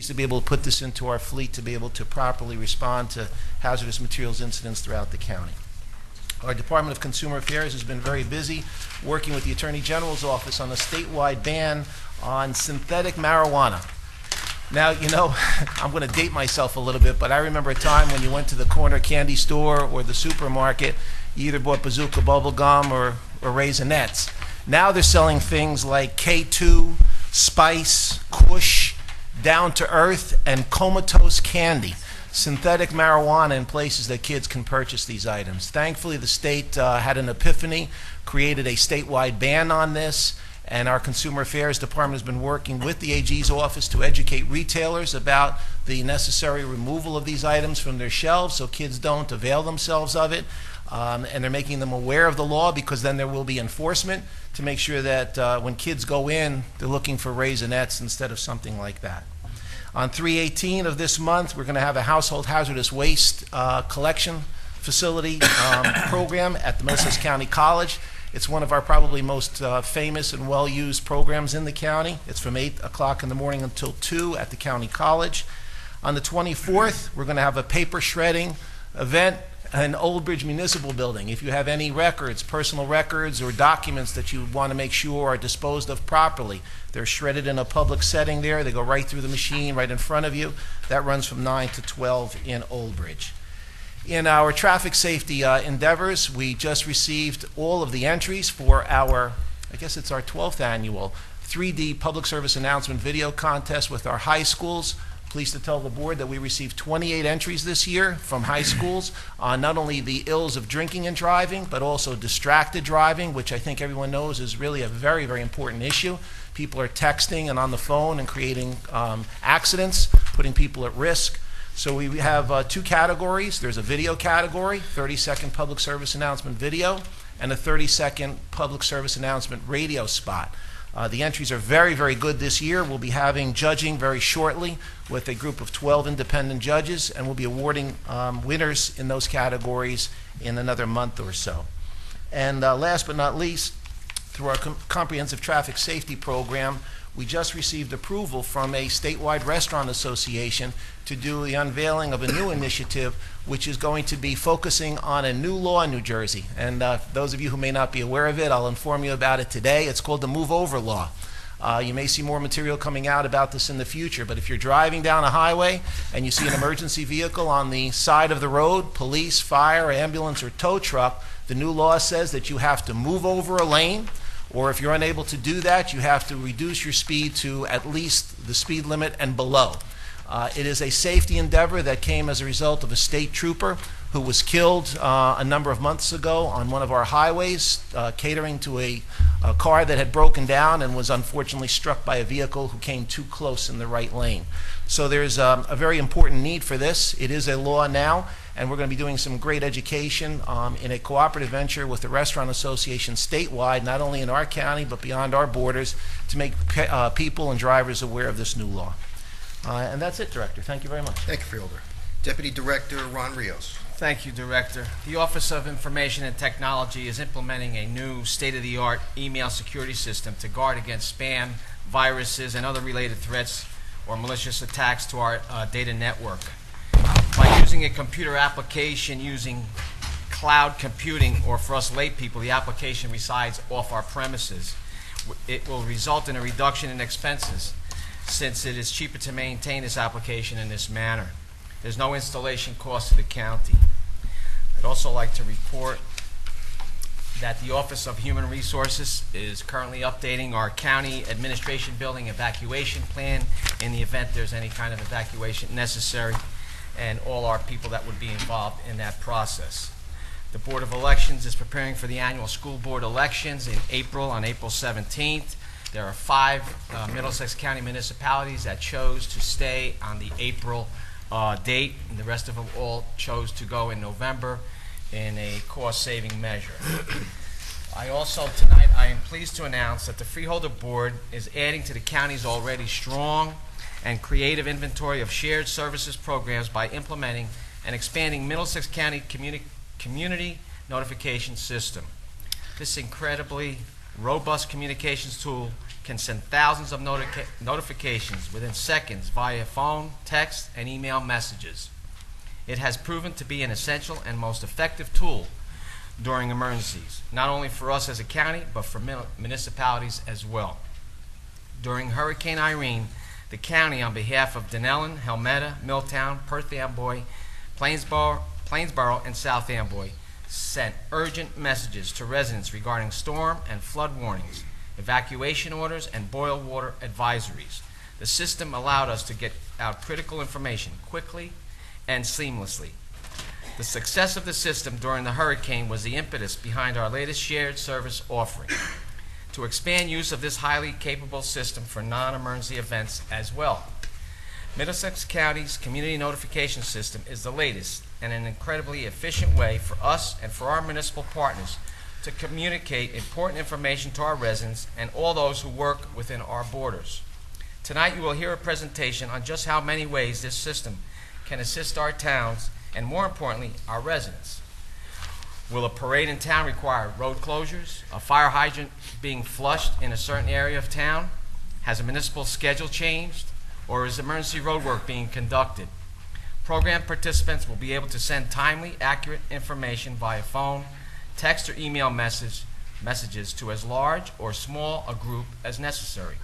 to be able to put this into our fleet to be able to properly respond to hazardous materials incidents throughout the county. Our Department of Consumer Affairs has been very busy working with the Attorney General's office on a statewide ban on synthetic marijuana. Now, you know, I'm going to date myself a little bit, but I remember a time when you went to the corner candy store or the supermarket, you either bought Bazooka bubble gum or Raisinets. Now they're selling things like K2, Spice, Kush, Down to Earth, and Comatose candy. Synthetic marijuana in places that kids can purchase these items. Thankfully, the state had an epiphany, created a statewide ban on this, and our Consumer Affairs Department has been working with the AG's office to educate retailers about the necessary removal of these items from their shelves so kids don't avail themselves of it. And they're making them aware of the law, because then there will be enforcement to make sure that when kids go in, they're looking for Raisinets instead of something like that. On 3/18 of this month, we're going to have a household hazardous waste collection facility program at the Middlesex County College. It's one of our probably most famous and well-used programs in the county. It's from 8 o'clock in the morning until 2 at the county college. On the 24th, we're going to have a paper shredding event in Old Bridge Municipal Building. If you have any records, personal records or documents that you want to make sure are disposed of properly, they're shredded in a public setting there. They go right through the machine right in front of you. That runs from 9 to 12 in Old Bridge. In our traffic safety endeavors, we just received all of the entries for our, I guess it's our 12th annual 3D public service announcement video contest with our high schools. Pleased to tell the board that we received 28 entries this year from high schools on not only the ills of drinking and driving, but also distracted driving, which I think everyone knows is really a very, very important issue. People are texting and on the phone and creating accidents, putting people at risk. So we have two categories. There's a video category, 30-second public service announcement video, and a 30-second public service announcement radio spot. The entries are very, very good this year. We'll be having judging very shortly with a group of 12 independent judges, and we'll be awarding winners in those categories in another month or so. And last but not least, through our comprehensive traffic safety program, we just received approval from a statewide restaurant association to do the unveiling of a new initiative, which is going to be focusing on a new law in New Jersey. And those of you who may not be aware of it, I'll inform you about it today. It's called the Move Over Law. You may see more material coming out about this in the future, but if you're driving down a highway and you see an emergency vehicle on the side of the road, police, fire, ambulance, or tow truck, the new law says that you have to move over a lane, or if you're unable to do that, you have to reduce your speed to at least the speed limit and below. It is a safety endeavor that came as a result of a state trooper who was killed a number of months ago on one of our highways, catering to a car that had broken down and was unfortunately struck by a vehicle who came too close in the right lane. So there's a very important need for this. It is a law now, and we're going to be doing some great education in a cooperative venture with the Restaurant Association statewide, not only in our county but beyond our borders, to make people and drivers aware of this new law. And that's it, Director. Thank you very much. Thank you, Freeholder. Deputy Director Ron Rios. Thank you, Director. The Office of Information and Technology is implementing a new state-of-the-art email security system to guard against spam, viruses, and other related threats or malicious attacks to our data network. By using a computer application using cloud computing, or for us lay people, the application resides off our premises, it will result in a reduction in expenses, since it is cheaper to maintain this application in this manner. There's no installation cost to the county. I'd also like to report that the Office of Human Resources is currently updating our county administration building evacuation plan in the event there's any kind of evacuation necessary, and all our people that would be involved in that process. The Board of Elections is preparing for the annual school board elections in April, on April 17th. There are 5 Middlesex County municipalities that chose to stay on the April date, and the rest of them all chose to go in November in a cost-saving measure. Tonight, I am pleased to announce that the Freeholder Board is adding to the county's already strong and creative inventory of shared services programs by implementing and expanding Middlesex County community notification system. This incredibly robust communications tool can send thousands of notifications within seconds via phone, text, and email messages. It has proven to be an essential and most effective tool during emergencies, not only for us as a county, but for municipalities as well. During Hurricane Irene, the county, on behalf of Dunellen, Helmetta, Milltown, Perth Amboy, Plainsboro, and South Amboy, sent urgent messages to residents regarding storm and flood warnings, evacuation orders, and boil water advisories. The system allowed us to get out critical information quickly and seamlessly. The success of the system during the hurricane was the impetus behind our latest shared service offering, to expand use of this highly capable system for non-emergency events as well. Middlesex County's community notification system is the latest and an incredibly efficient way for us and for our municipal partners to communicate important information to our residents and all those who work within our borders. Tonight you will hear a presentation on just how many ways this system can assist our towns and, more importantly, our residents. Will a parade in town require road closures? A fire hydrant being flushed in a certain area of town? Has a municipal schedule changed? Or is emergency road work being conducted? Program participants will be able to send timely, accurate information via phone, text, or email messages to as large or small a group as necessary.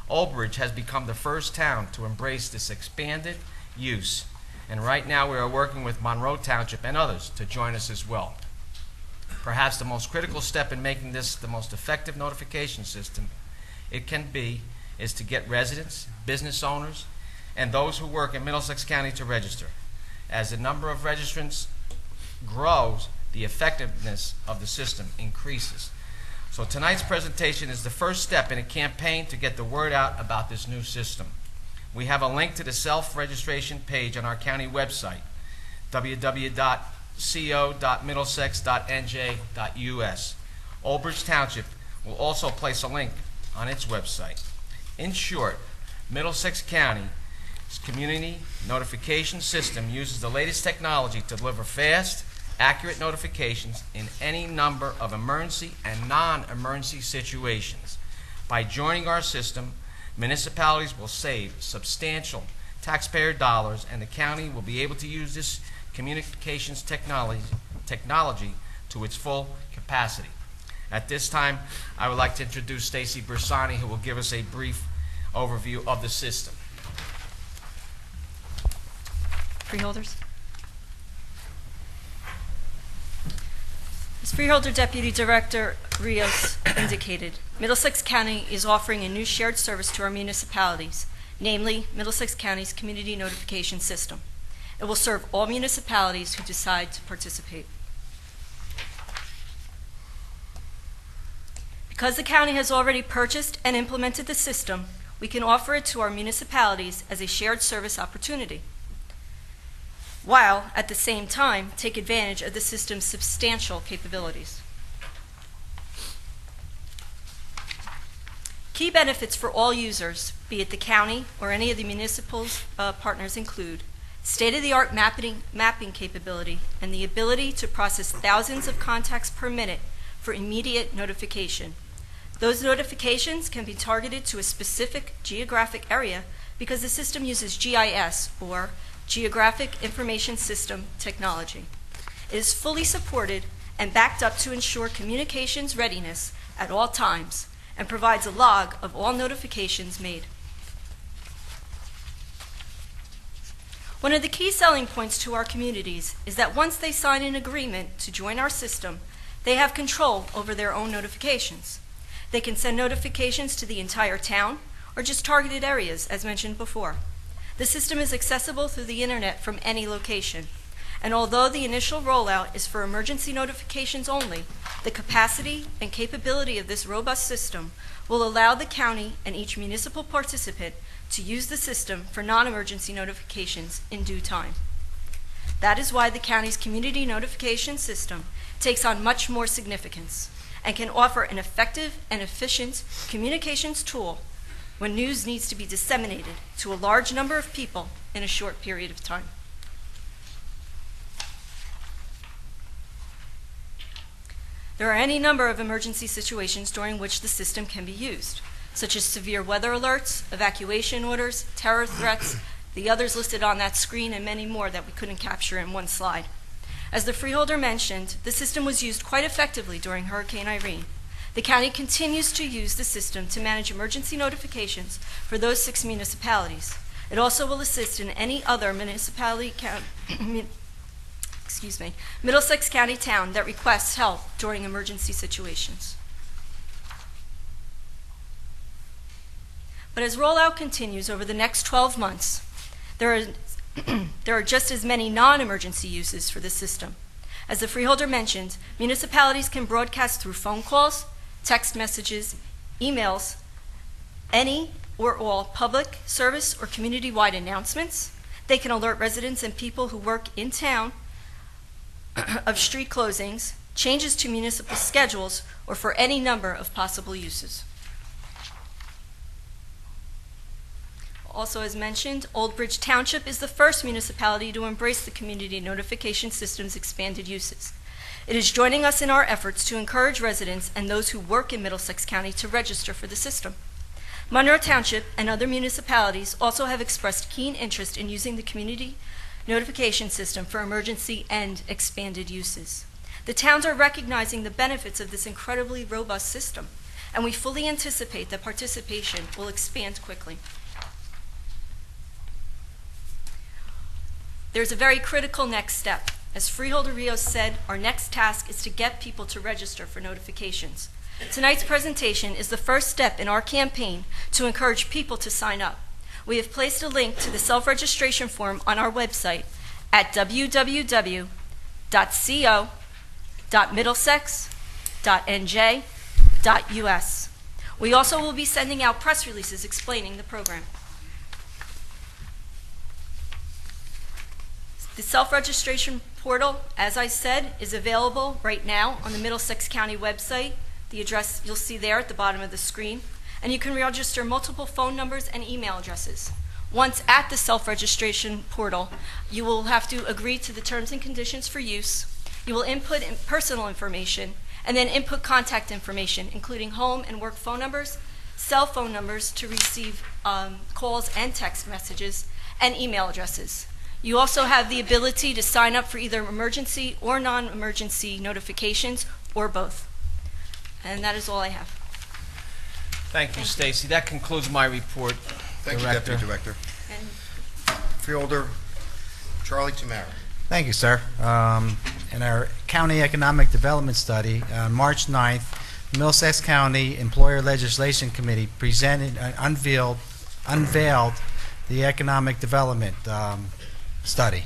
Old Bridge has become the first town to embrace this expanded use, and right now we are working with Monroe Township and others to join us as well. Perhaps the most critical step in making this the most effective notification system it can be is to get residents, business owners, and those who work in Middlesex County to register. As the number of registrants grows, the effectiveness of the system increases. So tonight's presentation is the first step in a campaign to get the word out about this new system. We have a link to the self-registration page on our county website, www.co.middlesex.nj.us. Old Bridge Township will also place a link on its website. In short, Middlesex County's community notification system uses the latest technology to deliver fast, accurate notifications in any number of emergency and non-emergency situations. By joining our system, municipalities will save substantial taxpayer dollars, and the county will be able to use this communications technology to its full capacity. At this time, I would like to introduce Stacy Bersani, who will give us a brief overview of the system. Freeholders. As Freeholder Deputy Director Rios indicated, Middlesex County is offering a new shared service to our municipalities, namely Middlesex County's Community Notification System. It will serve all municipalities who decide to participate. Because the county has already purchased and implemented the system, we can offer it to our municipalities as a shared service opportunity, while at the same time take advantage of the system's substantial capabilities. Key benefits for all users, be it the county or any of the municipal partners, include state-of-the-art mapping capability and the ability to process thousands of contacts per minute for immediate notification. Those notifications can be targeted to a specific geographic area because the system uses GIS, or Geographic Information System technology. It is fully supported and backed up to ensure communications readiness at all times and provides a log of all notifications made. One of the key selling points to our communities is that once they sign an agreement to join our system, they have control over their own notifications. They can send notifications to the entire town or just targeted areas, as mentioned before. The system is accessible through the internet from any location, and although the initial rollout is for emergency notifications only, the capacity and capability of this robust system will allow the county and each municipal participant to use the system for non-emergency notifications in due time. That is why the county's community notification system takes on much more significance and can offer an effective and efficient communications tool when news needs to be disseminated to a large number of people in a short period of time. There are any number of emergency situations during which the system can be used, such as severe weather alerts, evacuation orders, terror threats, the others listed on that screen, and many more that we couldn't capture in one slide. As the freeholder mentioned, the system was used quite effectively during Hurricane Irene. The county continues to use the system to manage emergency notifications for those 6 municipalities. It also will assist in any other Middlesex County town that requests help during emergency situations. But as rollout continues over the next 12 months, there are just as many non-emergency uses for the system. As the freeholder mentioned, municipalities can broadcast through phone calls, text messages, emails, any or all public, service, or community-wide announcements. They can alert residents and people who work in town of street closings, changes to municipal schedules, or for any number of possible uses. Also, as mentioned, Old Bridge Township is the first municipality to embrace the community notification system's expanded uses. It is joining us in our efforts to encourage residents and those who work in Middlesex County to register for the system. Monroe Township and other municipalities also have expressed keen interest in using the community notification system for emergency and expanded uses. The towns are recognizing the benefits of this incredibly robust system, and we fully anticipate that participation will expand quickly. There's a very critical next step. As Freeholder Rios said, our next task is to get people to register for notifications. Tonight's presentation is the first step in our campaign to encourage people to sign up. We have placed a link to the self-registration form on our website at www.co.middlesex.nj.us. We also will be sending out press releases explaining the program. The self-registration portal, as I said, is available right now on the Middlesex County website. The address you'll see there at the bottom of the screen. And you can register multiple phone numbers and email addresses. Once at the self-registration portal, you will have to agree to the terms and conditions for use. You will input personal information and then input contact information, including home and work phone numbers, cell phone numbers to receive calls and text messages, and email addresses. You also have the ability to sign up for either emergency or non-emergency notifications, or both. And that is all I have. Thank you, Stacy. That concludes my report, Thank you, Director. Deputy Director. And Freeholder Charlie Tamara. Thank you, sir. In our County Economic Development Study, on March 9th, Middlesex County Employer Legislation Committee unveiled the Economic Development Study.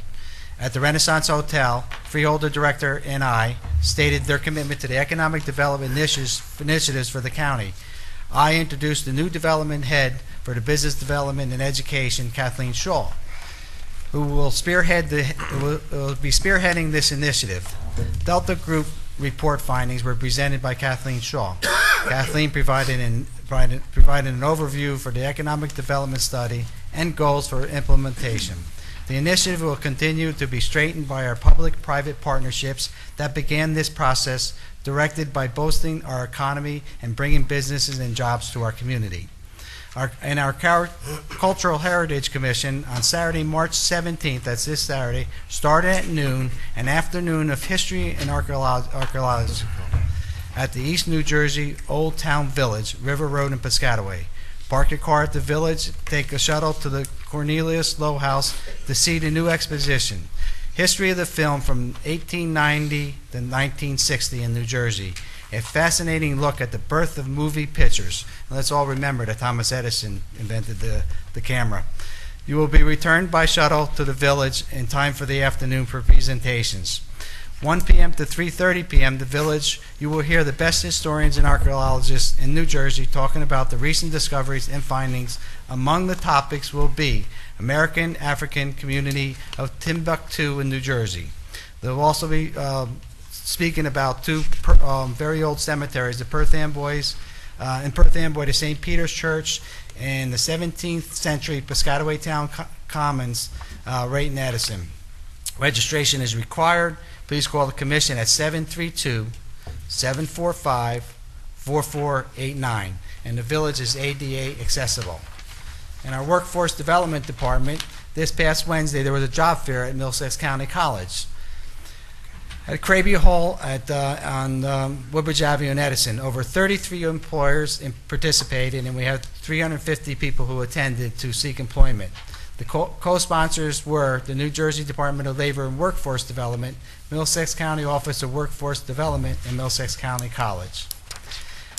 At the Renaissance Hotel, Freeholder Director and I stated their commitment to the economic development initiatives for the county. I introduced the new development head for the business development and education, Kathleen Shaw, who will be spearheading this initiative. Delta Group report findings were presented by Kathleen Shaw. Kathleen provided an overview for the economic development study and goals for implementation. The initiative will continue to be strengthened by our public-private partnerships that began this process, directed by boosting our economy and bringing businesses and jobs to our community. Our Cultural Heritage Commission on Saturday, March 17th, that's this Saturday, started at noon, an afternoon of history and archaeological at the East New Jersey Old Town Village, River Road in Piscataway. Park your car at the village, take a shuttle to the Cornelius Low House to see the new exposition. History of the film from 1890 to 1960 in New Jersey. A fascinating look at the birth of movie pictures. And let's all remember that Thomas Edison invented the camera. You will be returned by shuttle to the village in time for the afternoon for presentations. 1 p.m. to 3:30 p.m., the village, you will hear the best historians and archaeologists in New Jersey talking about the recent discoveries and findings. Among the topics will be American African community of Timbuktu in New Jersey. They'll also be speaking about two very old cemeteries, the Perth Amboys, in Perth Amboy, the St. Peter's Church, and the 17th century Piscataway Town Commons right in Addison. Registration is required. Please call the commission at 745-4489, and the village is ADA accessible. In our Workforce Development Department, this past Wednesday, there was a job fair at Middlesex County College at Craby Hall on Woodbridge Avenue in Edison. Over 33 employers participated, and we had 350 people who attended to seek employment. The co-sponsors were the New Jersey Department of Labor and Workforce Development, Middlesex County Office of Workforce Development, and Middlesex County College.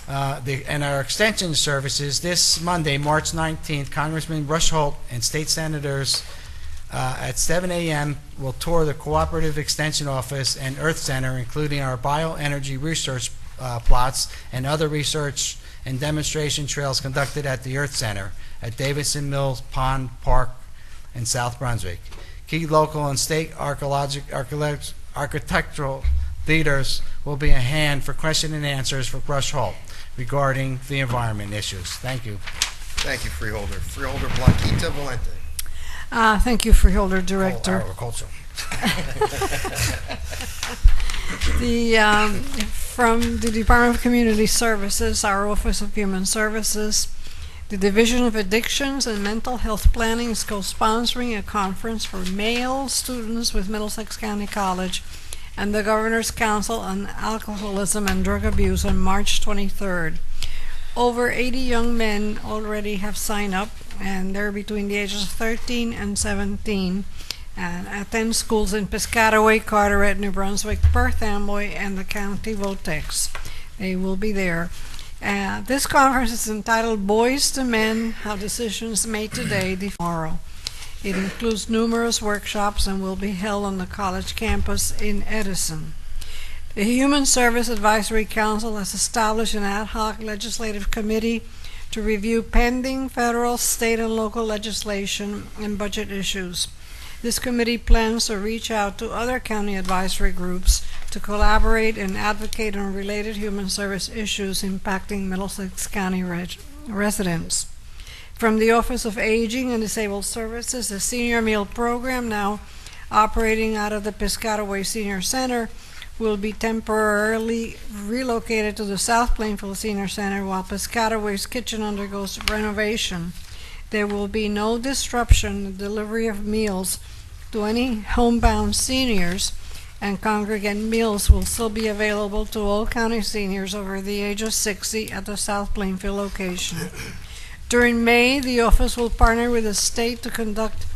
And our extension services, this Monday, March 19th, Congressman Rush Holt and State Senators at 7 a.m. will tour the Cooperative Extension Office and Earth Center, including our bioenergy research plots and other research and demonstration trails conducted at the Earth Center at Davidson Mills Pond Park in South Brunswick. Key local and state architectural leaders will be at hand for question and answers for Rush Holt regarding the environment issues. Thank you. Thank you, Freeholder. Freeholder Blanquita Valente. Thank you, Freeholder Director. Agriculture. From the Department of Community Services, our Office of Human Services, the Division of Addictions and Mental Health Planning is co-sponsoring a conference for male students with Middlesex County College and the Governor's Council on Alcoholism and Drug Abuse on March 23rd. Over 80 young men already have signed up, and they're between the ages of 13 and 17, and attend schools in Piscataway, Carteret, New Brunswick, Perth Amboy, and the County Votex. They will be there. This conference is entitled Boys to Men, How Decisions Made Today, Tomorrow. It includes numerous workshops and will be held on the college campus in Edison. The Human Service Advisory Council has established an ad hoc legislative committee to review pending federal, state, and local legislation and budget issues. This committee plans to reach out to other county advisory groups to collaborate and advocate on related human service issues impacting Middlesex County residents. From the Office of Aging and Disabled Services, the Senior Meal Program, now operating out of the Piscataway Senior Center, will be temporarily relocated to the South Plainfield Senior Center while Piscataway's kitchen undergoes renovation. There will be no disruption in the delivery of meals to any homebound seniors, and congregant meals will still be available to all county seniors over the age of 60 at the South Plainfield location. During May, the office will partner with the state to conduct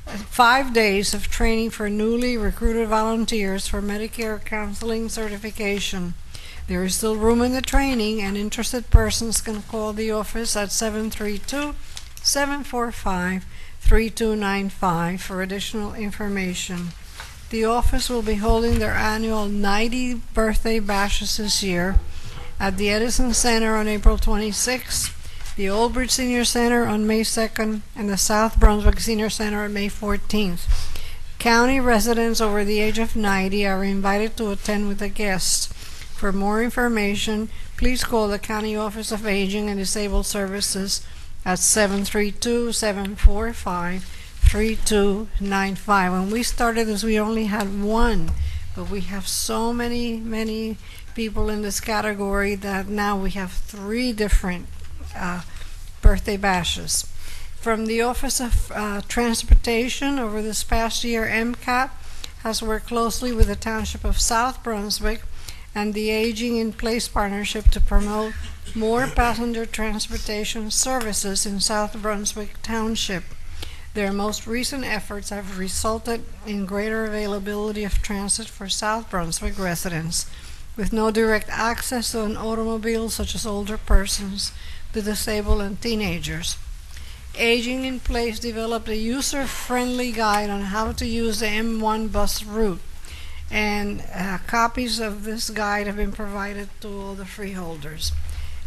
5 days of training for newly recruited volunteers for Medicare counseling certification. There is still room in the training, and interested persons can call the office at 732-745-3295 for additional information. The office will be holding their annual 90 birthday bashes this year at the Edison Center on April 26th, the Old Bridge Senior Center on May 2nd, and the South Brunswick Senior Center on May 14th. County residents over the age of 90 are invited to attend with a guest. For more information, please call the County Office of Aging and Disabled Services at 732-745-3295. When we started this, we only had one, but we have so many people in this category that now we have 3 different birthday bashes. From the Office of Transportation, over this past year, MCAT has worked closely with the Township of South Brunswick and the Aging in Place Partnership to promote more passenger transportation services in South Brunswick Township. Their most recent efforts have resulted in greater availability of transit for South Brunswick residents with no direct access to an automobile, such as older persons, the disabled, and teenagers. Aging in Place developed a user-friendly guide on how to use the M1 bus route, and copies of this guide have been provided to all the freeholders.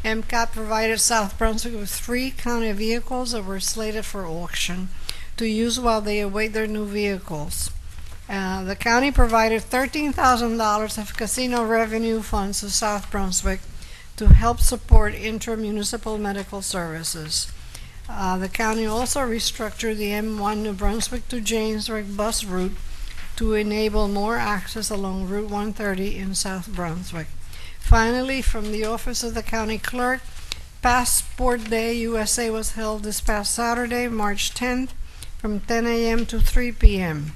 MCAT provided South Brunswick with 3 county vehicles that were slated for auction to use while they await their new vehicles. The county provided $13,000 of casino revenue funds to South Brunswick to help support intra-municipal medical services. The county also restructured the M1 New Brunswick to Jamesburg bus route to enable more access along Route 130 in South Brunswick. Finally, from the Office of the County Clerk, Passport Day USA was held this past Saturday, March 10th, from 10 a.m. to 3 p.m.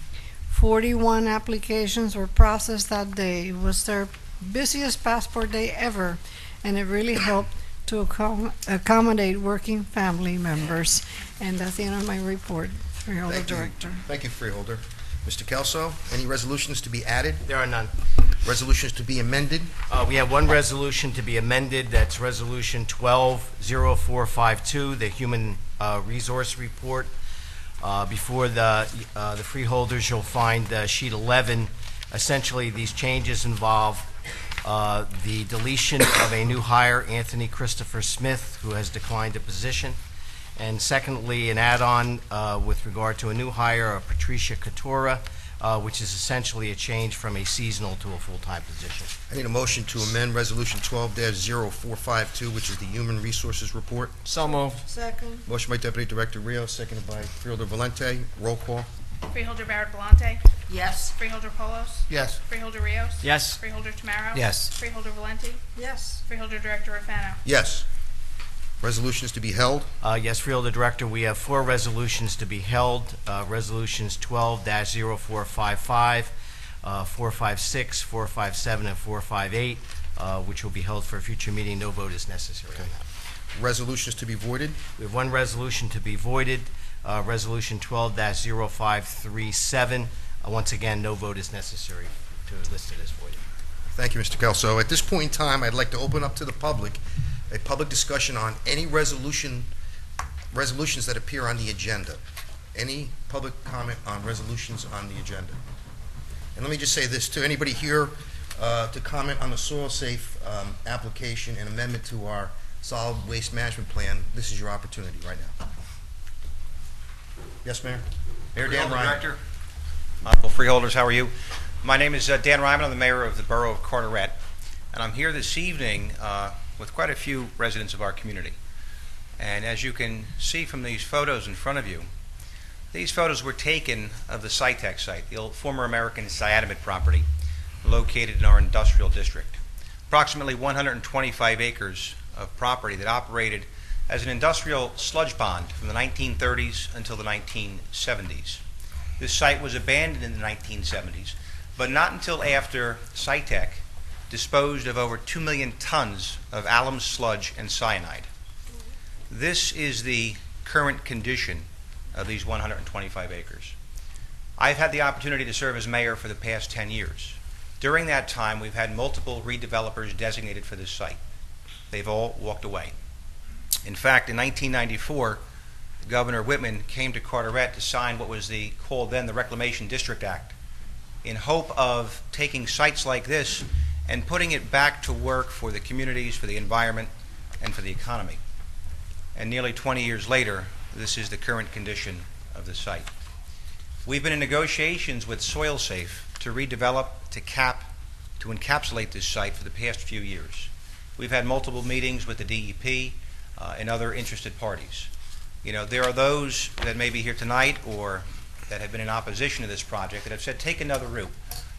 41 applications were processed that day. It was their busiest passport day ever, and it really helped to accommodate working family members. And that's the end of my report, Freeholder Thank you. Director. Thank you, Freeholder. Mr. Kelso, any resolutions to be added? There are none. Resolutions to be amended? We have one resolution to be amended. That's Resolution 120452, the Human Resource Report. Before the freeholders, you'll find sheet 11. Essentially, these changes involve the deletion of a new hire, Anthony Christopher Smith, who has declined a position. And secondly, an add-on with regard to a new hire, Patricia Katura, which is essentially a change from a seasonal to a full-time position. I need a motion to amend Resolution 12-0452, which is the Human Resources Report. So moved. Second. Motion by Deputy Director Rios, seconded by Freeholder Valente. Roll call. Freeholder Barrett Volante. Yes. Freeholder Polos. Yes. Freeholder Rios. Yes. Freeholder Tamaro. Yes. Freeholder Valente. Yes. Freeholder Director Rafano. Yes. Resolutions to be held? Yes, Freeholder Director, we have four resolutions to be held. Resolutions 12-0455, 456, 457, and 458, which will be held for a future meeting. No vote is necessary on that. Resolutions to be voided? We have one resolution to be voided, Resolution 12-0537. Once again, no vote is necessary to list it as voided. Thank you, Mr. Kelso. At this point in time, I'd like to open up to the public a public discussion on any resolutions that appear on the agenda. Any public comment on resolutions on the agenda? And let me just say this, to anybody here to comment on the soil safe application and amendment to our solid waste management plan, this is your opportunity right now. Yes, Mayor? Mayor Dan Freeholder Ryan. Director, Honorable Freeholders, how are you? My name is Dan Ryman. I'm the mayor of the borough of Carteret, and I'm here this evening with quite a few residents of our community. And as you can see from these photos in front of you, these photos were taken of the Cytec site, the old former American Cyanamid property located in our industrial district. Approximately 125 acres of property that operated as an industrial sludge pond from the 1930s until the 1970s. This site was abandoned in the 1970s, but not until after Cytec disposed of over 2 million tons of alum sludge and cyanide. This is the current condition of these 125 acres. I've had the opportunity to serve as mayor for the past 10 years. During that time, we've had multiple redevelopers designated for this site. They've all walked away. In fact, in 1994, Governor Whitman came to Carteret to sign what was called then the Reclamation District Act, in hope of taking sites like this and putting it back to work for the communities, for the environment, and for the economy. And nearly 20 years later, this is the current condition of the site. We've been in negotiations with Soil Safe to redevelop, to encapsulate this site for the past few years. We've had multiple meetings with the DEP and other interested parties. You know, there are those that may be here tonight or that have been in opposition to this project that have said, take another route.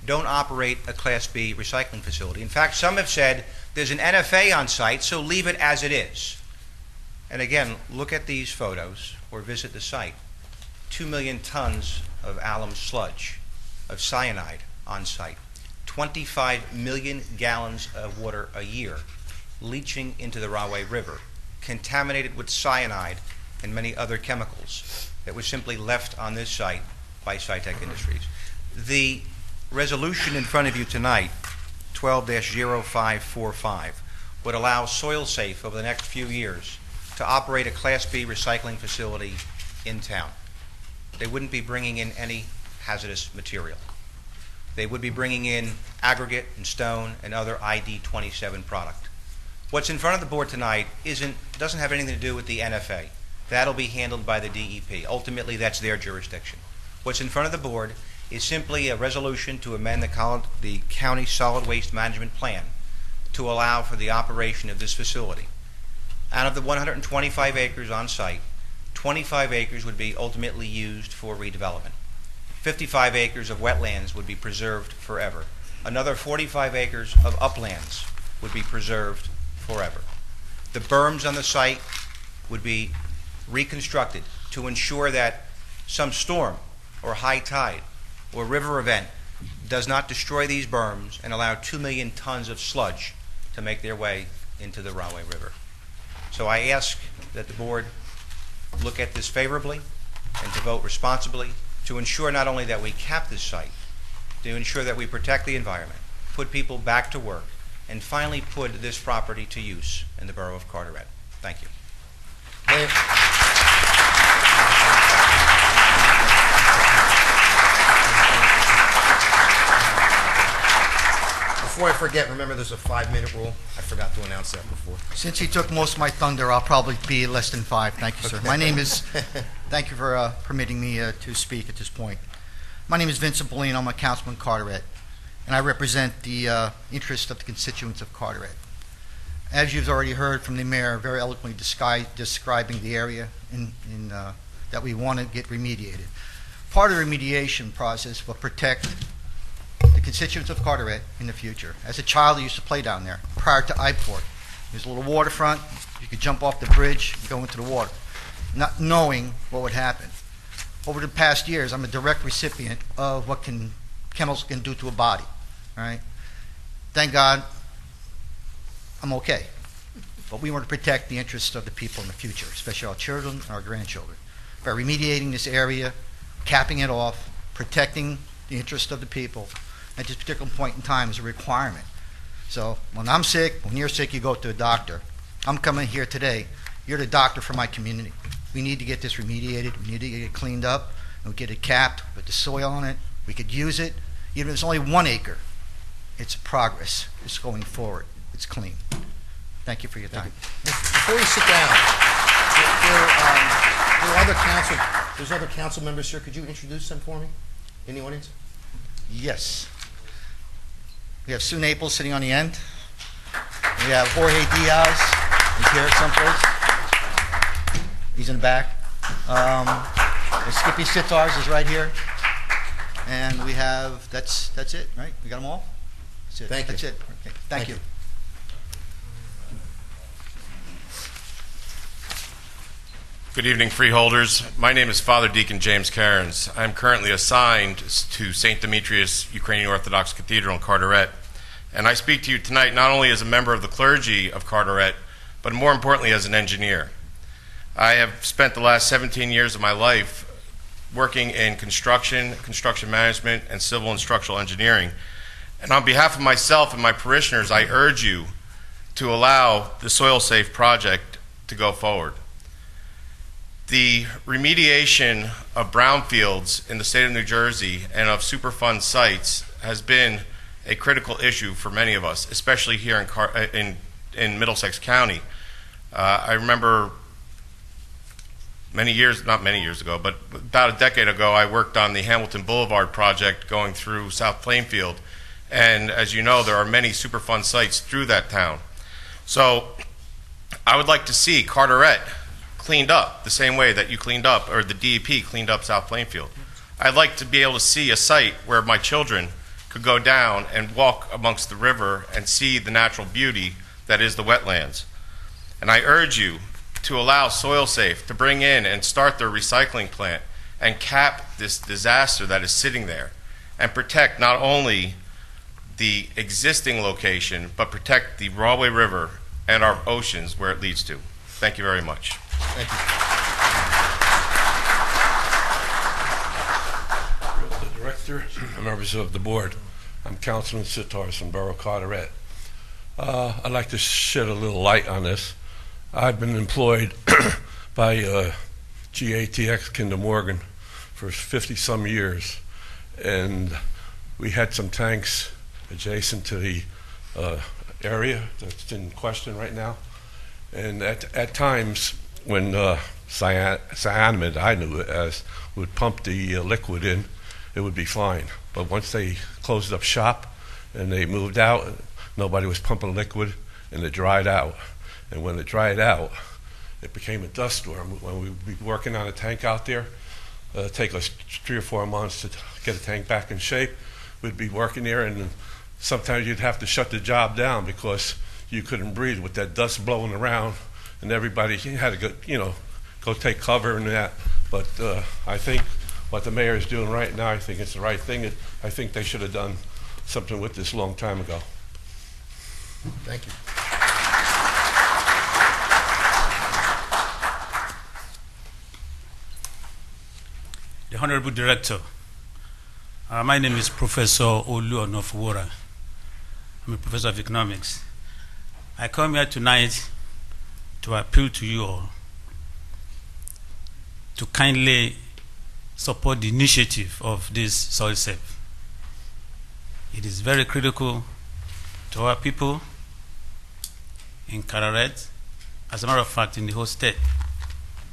Don't operate a Class B recycling facility. In fact, some have said there's an NFA on site, so leave it as it is. And again, look at these photos or visit the site. 2 million tons of alum sludge, of cyanide on site. 25 million gallons of water a year leaching into the Rahway River, contaminated with cyanide and many other chemicals that were simply left on this site by Cytec Industries. The resolution in front of you tonight, 12-0545, would allow Soil Safe over the next few years to operate a Class B recycling facility in town. They wouldn't be bringing in any hazardous material. They would be bringing in aggregate and stone and other ID 27 product. What's in front of the board tonight doesn't have anything to do with the NFA. That'll be handled by the DEP. Ultimately, that's their jurisdiction. What's in front of the board is simply a resolution to amend the county solid waste management plan to allow for the operation of this facility. Out of the 125 acres on site, 25 acres would be ultimately used for redevelopment. 55 acres of wetlands would be preserved forever. Another 45 acres of uplands would be preserved forever. The berms on the site would be reconstructed to ensure that some storm or high tide or river event does not destroy these berms and allow 2 million tons of sludge to make their way into the Rahway River. So I ask that the board look at this favorably and to vote responsibly to ensure not only that we cap this site, to ensure that we protect the environment, put people back to work, and finally put this property to use in the borough of Carteret. Thank you. Before I forget, remember there's a 5-minute rule. I forgot to announce that before. Since he took most of my thunder, I'll probably be less than 5. Thank you, sir. My name is, thank you for permitting me to speak at this point. My name is Vincent Bellino. I'm a councilman in Carteret, and I represent the interest of the constituents of Carteret. As you've already heard from the mayor, very eloquently describing the area that we want to get remediated. Part of the remediation process will protect the constituents of Carteret in the future. As a child, I used to play down there prior to I-Port. There's a little waterfront. You could jump off the bridge and go into the water, not knowing what would happen. Over the past years, I'm a direct recipient of what chemicals can do to a body. All right. Thank God, I'm okay. But we want to protect the interests of the people in the future, especially our children and our grandchildren. By remediating this area, capping it off, protecting the interest of the people at this particular point in time is a requirement. So when I'm sick, when you're sick, you go to a doctor. I'm coming here today. You're the doctor for my community. We need to get this remediated. We need to get it cleaned up, and we get it capped with the soil on it. We could use it. Even if it's only 1 acre, it's progress. It's going forward. It's clean. Thank you for your time. Before you sit down, there's other council members here. Could you introduce them for me in the audience? Yes. We have Sue Naples sitting on the end. We have Jorge Diaz. He's here someplace. He's in the back. Skippy Sitars is right here. And we have, that's it, right? We got them all? That's it. Thank you. That's it. Okay. Thank you. Good evening, Freeholders. My name is Father Deacon James Cairns. I am currently assigned to St. Demetrius Ukrainian Orthodox Cathedral in Carteret. And I speak to you tonight not only as a member of the clergy of Carteret, but more importantly as an engineer. I have spent the last 17 years of my life working in construction management, and civil and structural engineering. And on behalf of myself and my parishioners, I urge you to allow the Soil Safe project to go forward. The remediation of brownfields in the state of New Jersey and of Superfund sites has been a critical issue for many of us, especially here in Middlesex County. I remember not many years ago, but about a decade ago, I worked on the Hamilton Boulevard project going through South Plainfield. And as you know, there are many Superfund sites through that town. So I would like to see Carteret cleaned up the same way that you cleaned up, or the DEP cleaned up South Plainfield. I'd like to be able to see a site where my children could go down and walk amongst the river and see the natural beauty that is the wetlands. And I urge you to allow Soil Safe to bring in and start their recycling plant and cap this disaster that is sitting there and protect not only the existing location, but protect the Rahway River and our oceans where it leads to. Thank you very much. Thank you. The director, members of the board, I'm Councilman Sitars from Borough Carteret. I'd like to shed a little light on this. I've been employed by GATX Kinder Morgan for 50-some years, and we had some tanks adjacent to the area that's in question right now. And at times when cyanamide, I knew it as, would pump the liquid in, it would be fine. But once they closed up shop and they moved out, nobody was pumping liquid, and it dried out. And when it dried out, it became a dust storm. When we'd be working on a tank out there, take us 3 or 4 months to get a tank back in shape. We'd be working there, and sometimes you'd have to shut the job down because you couldn't breathe with that dust blowing around, and everybody had to go take cover and that. But I think what the mayor is doing right now, I think it's the right thing. I think they should have done something with this a long time ago. Thank you. The Honorable Director, my name is Professor Olu Onofowora. I'm a professor of economics. I come here tonight to appeal to you all to kindly support the initiative of this soil safe. It is very critical to our people in Kararet, as a matter of fact in the whole state,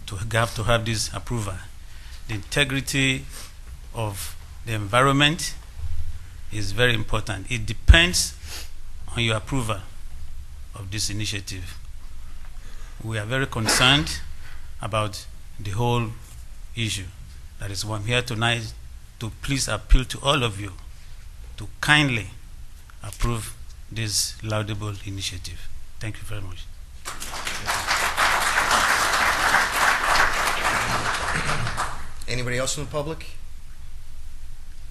to have this approval. The integrity of the environment is very important. It depends on your approval of this initiative. We are very concerned about the whole issue. That is why I'm here tonight to please appeal to all of you to kindly approve this laudable initiative. Thank you very much. Anybody else in the public?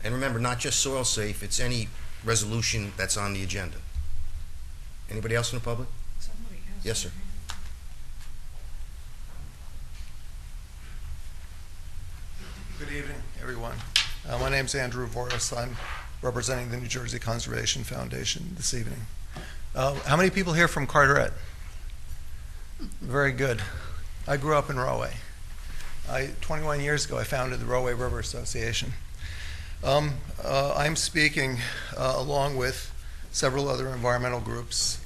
And remember, not just soil safe, it's any resolution that's on the agenda. Anybody else in the public? Yes, sir. Good evening, everyone. My name is Andrew Voris. I'm representing the New Jersey Conservation Foundation this evening. How many people here from Carteret? Very good. I grew up in Rahway. 21 years ago, I founded the Rahway River Association. I'm speaking along with several other environmental groups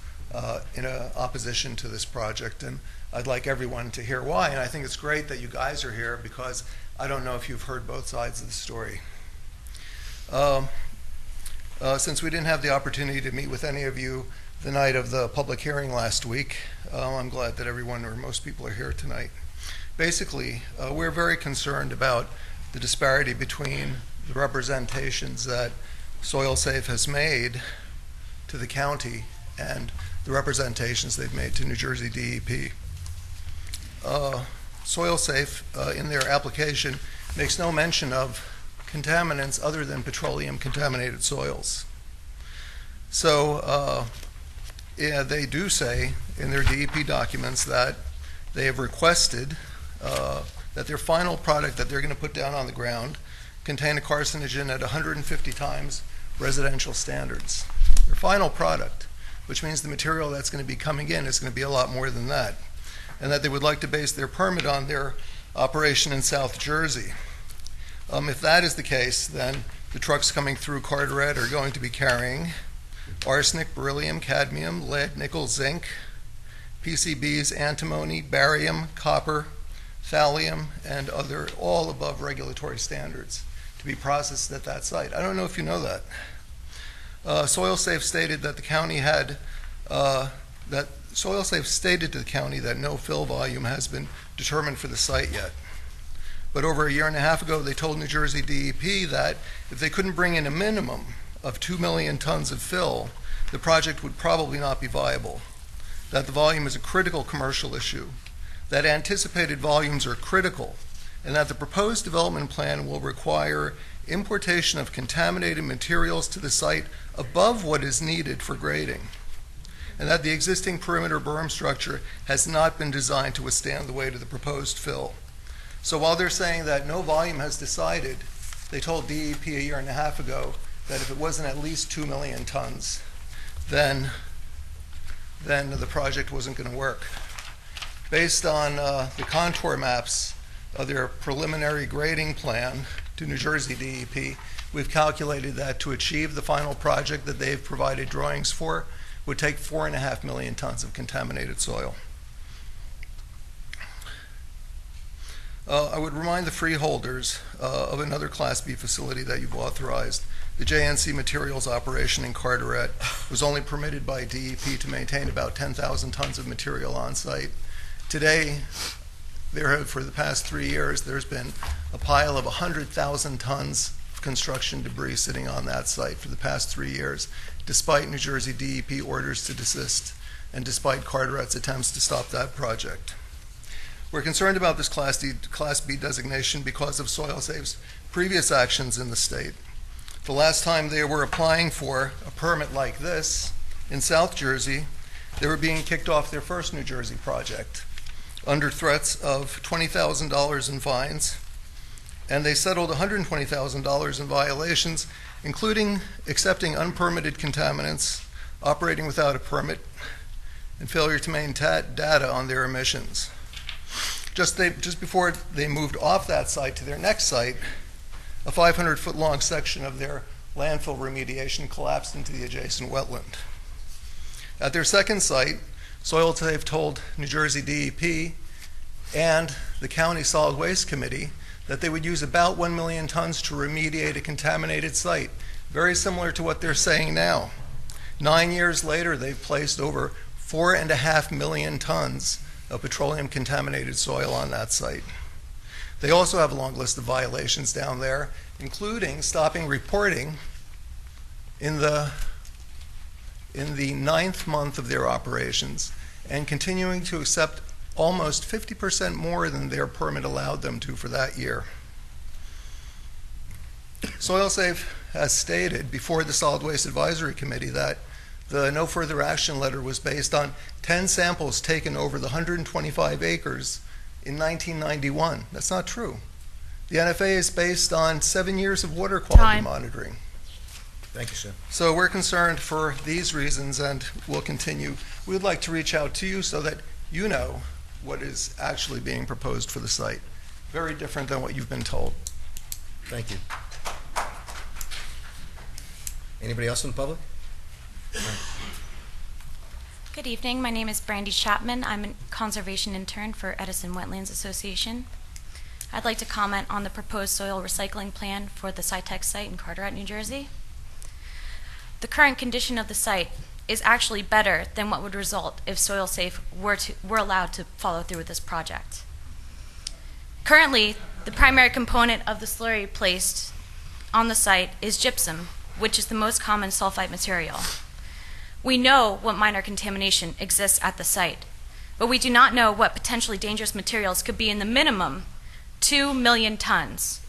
in opposition to this project, and I'd like everyone to hear why. And I think it's great that you guys are here because I don't know if you've heard both sides of the story. Since we didn't have the opportunity to meet with any of you the night of the public hearing last week, I'm glad that everyone or most people are here tonight. Basically, we're very concerned about the disparity between the representations that Soil Safe has made to the county and the representations they've made to New Jersey DEP. Soil Safe, in their application, makes no mention of contaminants other than petroleum-contaminated soils. So, yeah, they do say in their DEP documents that they have requested that their final product that they're going to put down on the ground contain a carcinogen at 150 times residential standards. Their final product, which means the material that's going to be coming in is going to be a lot more than that, and that they would like to base their permit on their operation in South Jersey. If that is the case, then the trucks coming through Carteret are going to be carrying arsenic, beryllium, cadmium, lead, nickel, zinc, PCBs, antimony, barium, copper, thallium, and other, all above regulatory standards to be processed at that site. I don't know if you know that. Soil Safe stated that the county had, Soil Safe stated to the county that no fill volume has been determined for the site yet. But over a year and a half ago, they told New Jersey DEP that if they couldn't bring in a minimum of 2 million tons of fill, the project would probably not be viable, that the volume is a critical commercial issue, that anticipated volumes are critical, and that the proposed development plan will require importation of contaminated materials to the site above what is needed for grading, and that the existing perimeter berm structure has not been designed to withstand the weight of the proposed fill. So while they're saying that no volume has decided, they told DEP a year and a half ago that if it wasn't at least 2 million tons, then the project wasn't going to work. Based on the contour maps of their preliminary grading plan to New Jersey DEP, we've calculated that to achieve the final project that they've provided drawings for would take 4.5 million tons of contaminated soil. I would remind the freeholders of another Class B facility that you've authorized. The JNC Materials operation in Carteret was only permitted by DEP to maintain about 10,000 tons of material on site. Today, for the past 3 years, there's been a pile of 100,000 tons of construction debris sitting on that site for the past 3 years, despite New Jersey DEP orders to desist. and despite Carteret's attempts to stop that project. We're concerned about this Class B designation because of SoilSafe's previous actions in the state. The last time they were applying for a permit like this in South Jersey, they were being kicked off their first New Jersey project under threats of $20,000 in fines, and they settled $120,000 in violations, including accepting unpermitted contaminants, operating without a permit, and failure to maintain data on their emissions. Just before they moved off that site to their next site, a 500-foot-long section of their landfill remediation collapsed into the adjacent wetland. At their second site, SoilSafe told New Jersey DEP and the County Solid Waste Committee that they would use about 1 million tons to remediate a contaminated site, very similar to what they're saying now. 9 years later, they've placed over 4.5 million tons of petroleum-contaminated soil on that site. They also have a long list of violations down there, including stopping reporting in the 9th month of their operations and continuing to accept almost 50% more than their permit allowed them to for that year. SoilSafe has stated before the Solid Waste Advisory Committee that the no further action letter was based on 10 samples taken over the 125 acres in 1991. That's not true. The NFA is based on 7 years of water quality monitoring. Thank you, sir. So we're concerned for these reasons, and we'll continue. We would like to reach out to you so that you know what is actually being proposed for the site. Very different than what you've been told. Thank you. Anybody else in the public? Good evening. My name is Brandy Chapman. I'm a conservation intern for Edison Wetlands Association. I'd like to comment on the proposed soil recycling plan for the SciTech site in Carteret, New Jersey. The current condition of the site is actually better than what would result if SoilSafe were allowed to follow through with this project. Currently, the primary component of the slurry placed on the site is gypsum, which is the most common sulfite material. We know what minor contamination exists at the site, but we do not know what potentially dangerous materials could be in the minimum 2 million tons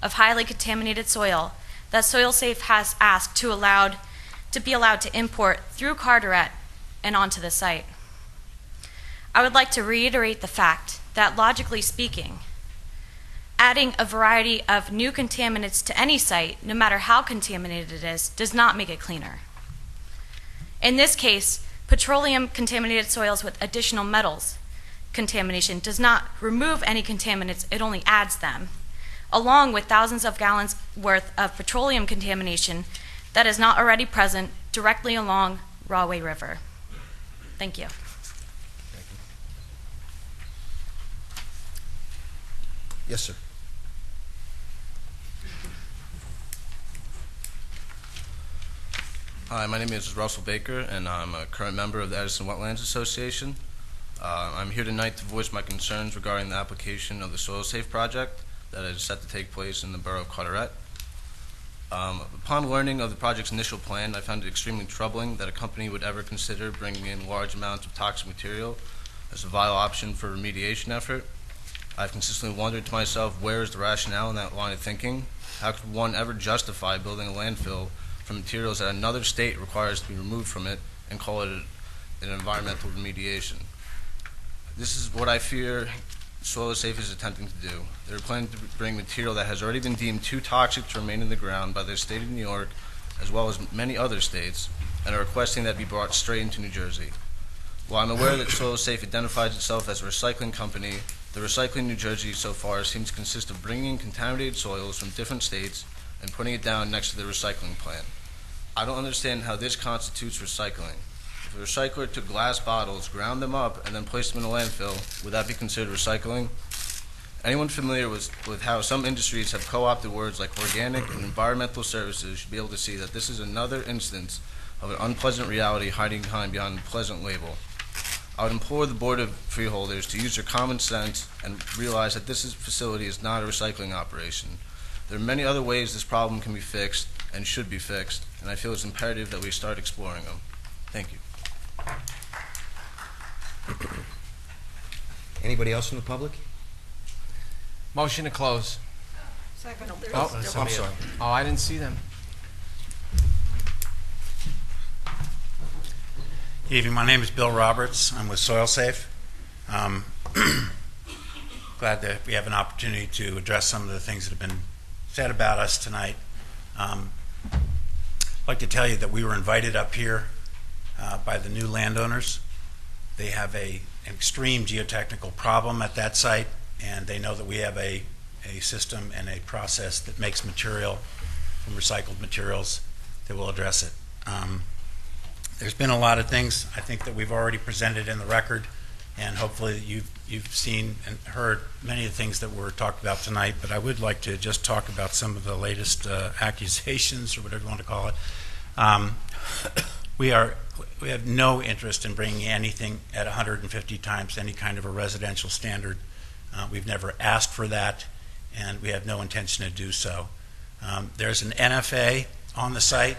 of highly contaminated soil that SoilSafe has asked to be allowed to import through Carteret and onto the site. I would like to reiterate the fact that, logically speaking, adding a variety of new contaminants to any site, no matter how contaminated it is, does not make it cleaner. In this case, petroleum-contaminated soils with additional metals contamination does not remove any contaminants, it only adds them, along with thousands of gallons worth of petroleum contamination that is not already present directly along Rahway River. Thank you. Yes, sir. Hi, my name is Russell Baker, and I'm a current member of the Edison Wetlands Association. I'm here tonight to voice my concerns regarding the application of the SoilSafe project that is set to take place in the borough of Carteret. Upon learning of the project's initial plan, I found it extremely troubling that a company would ever consider bringing in large amounts of toxic material as a viable option for a remediation effort. I've consistently wondered to myself, where is the rationale in that line of thinking? How could one ever justify building a landfill for materials that another state requires to be removed from it and call it an environmental remediation? This is what I fear SoilSafe is attempting to do. They're planning to bring material that has already been deemed too toxic to remain in the ground by the state of New York, as well as many other states, and are requesting that it be brought straight into New Jersey. While I'm aware that SoilSafe identifies itself as a recycling company, the recycling in New Jersey so far seems to consist of bringing in contaminated soils from different states and putting it down next to the recycling plant. I don't understand how this constitutes recycling. If a recycler took glass bottles, ground them up, and then placed them in a landfill, would that be considered recycling? Anyone familiar with how some industries have co-opted words like organic and environmental services should be able to see that this is another instance of an unpleasant reality hiding beyond a pleasant label. I would implore the Board of Freeholders to use their common sense and realize that this facility is not a recycling operation. There are many other ways this problem can be fixed and should be fixed, and I feel it's imperative that we start exploring them. Thank you. Anybody else from the public? Motion to close. Second. Oh, I'm sorry. Oh, I didn't see them. Evening, my name is Bill Roberts. I'm with SoilSafe. Glad that we have an opportunity to address some of the things that have been said about us tonight. I'd like to tell you that we were invited up here by the new landowners. They have an extreme geotechnical problem at that site, and they know that we have a system and a process that makes material from recycled materials that will address it. There's been a lot of things I think that we've already presented in the record, and hopefully you've seen and heard many of the things that were talked about tonight, but I would like to just talk about some of the latest accusations, or whatever you want to call it. We have no interest in bringing anything at 150 times any kind of a residential standard. We've never asked for that, and we have no intention to do so. There's an NFA on the site.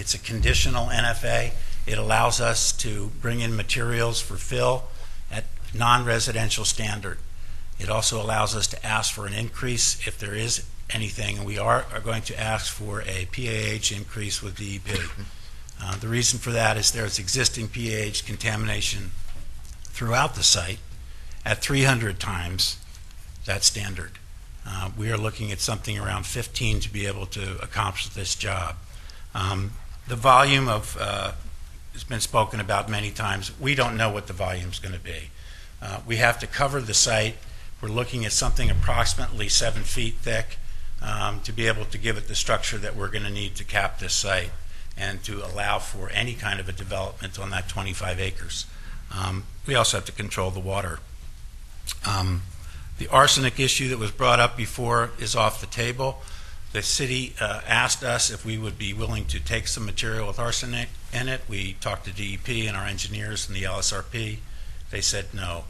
It's a conditional NFA. It allows us to bring in materials for fill at non-residential standard. It also allows us to ask for an increase if there is anything, and we are going to ask for a PAH increase with DEP. The reason for that is there's existing PAH contamination throughout the site at 300 times that standard. We are looking at something around 15 to be able to accomplish this job. The volume of has been spoken about many times. We don't know what the volume is going to be. We have to cover the site. We're looking at something approximately 7 feet thick to be able to give it the structure that we're going to need to cap this site and to allow for any kind of a development on that 25 acres. We also have to control the water. The arsenic issue that was brought up before is off the table. The city asked us if we would be willing to take some material with arsenic in it. We talked to DEP and our engineers and the LSRP. They said no.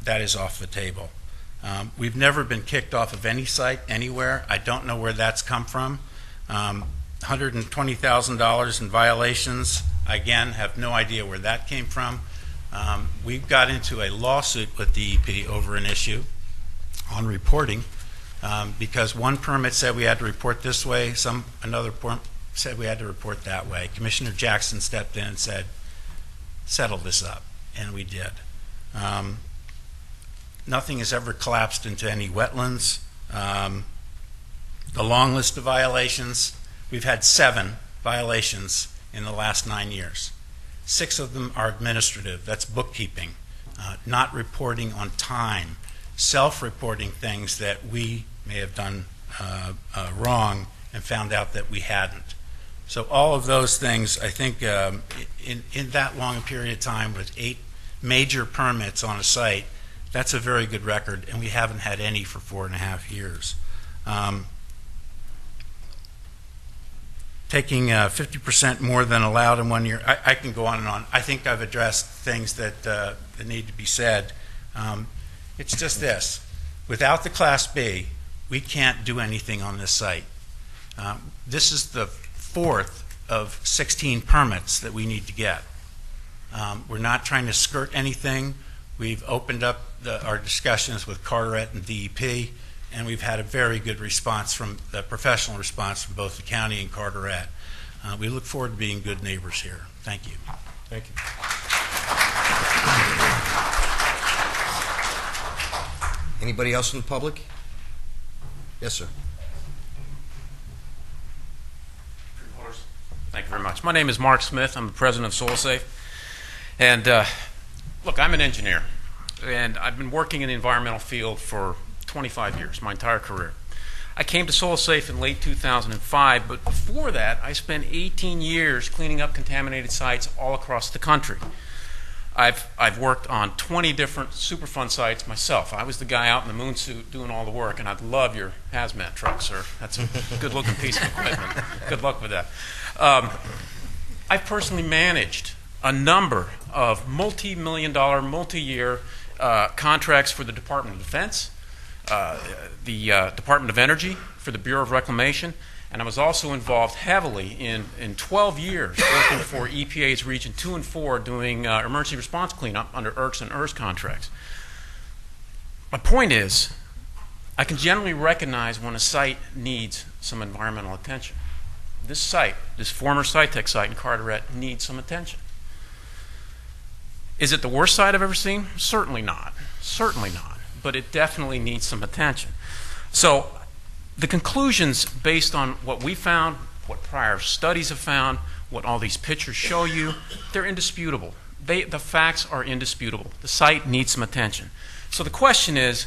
That is off the table. We've never been kicked off of any site anywhere. I don't know where that's come from. $120,000 in violations. Again, have no idea where that came from. We got into a lawsuit with DEP over an issue on reporting. Because one permit said we had to report this way, another permit said we had to report that way. Commissioner Jackson stepped in and said, settle this up, and we did. Nothing has ever collapsed into any wetlands. The long list of violations, we've had 7 violations in the last 9 years. 6 of them are administrative, that's bookkeeping, not reporting on time, self-reporting things that we may have done wrong and found out that we hadn't. So all of those things, I think in that long period of time with 8 major permits on a site, that's a very good record, and we haven't had any for 4.5 years. Taking 50% more than allowed in 1 year, I can go on and on. I think I've addressed things that need to be said. It's just this. Without the Class B, we can't do anything on this site. This is the 4th of 16 permits that we need to get. We're not trying to skirt anything. We've opened up our discussions with Carteret and DEP, and we've had a very good response from the professional response from both the county and Carteret. We look forward to being good neighbors here. Thank you. Thank you. Anybody else in the public? Yes, sir. Thank you very much. My name is Mark Smith. I'm the president of SoilSafe. And look, I'm an engineer, and I've been working in the environmental field for 25 years, my entire career. I came to SoilSafe in late 2005, but before that, I spent 18 years cleaning up contaminated sites all across the country. I've worked on 20 different Superfund sites myself. I was the guy out in the moon suit doing all the work, and I'd love your hazmat truck, sir. That's a good-looking piece of equipment. Good luck with that. I've personally managed a number of multi-million-dollar, multi-year contracts for the Department of Defense, the Department of Energy, for the Bureau of Reclamation, And I was also involved heavily in 12 years working for EPA's Region 2 and 4 doing emergency response cleanup under ERCS and ERS contracts. My point is, I can generally recognize when a site needs some environmental attention. This site, this former SciTech site in Carteret, needs some attention. Is it the worst site I've ever seen? Certainly not. Certainly not. But it definitely needs some attention. So the conclusions based on what we found, what prior studies have found, what all these pictures show you, they're indisputable. The facts are indisputable. The site needs some attention. So the question is,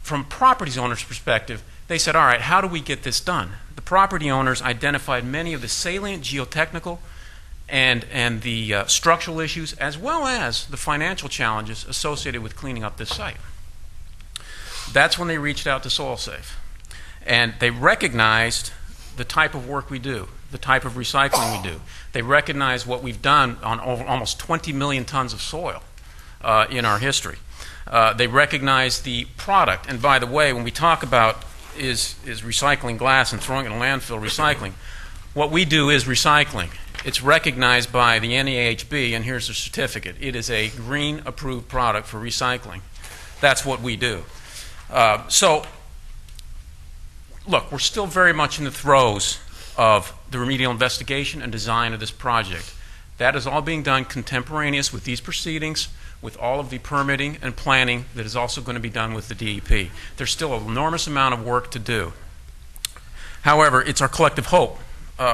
from property owners' perspective, they said, all right, how do we get this done? The property owners identified many of the salient geotechnical and the structural issues, as well as the financial challenges associated with cleaning up this site. That's when they reached out to SoilSafe. And they recognized the type of work we do, the type of recycling we do. They recognized what we've done on almost 20 million tons of soil in our history. They recognize the product. And by the way, when we talk about is recycling glass and throwing it in landfill recycling, what we do is recycling. It's recognized by the NAHB, and here's the certificate. It is a green approved product for recycling. That's what we do. So, look, we're still very much in the throes of the remedial investigation and design of this project. That is all being done contemporaneous with these proceedings, with all of the permitting and planning that is also going to be done with the DEP. There's still an enormous amount of work to do. However, it's our collective hope,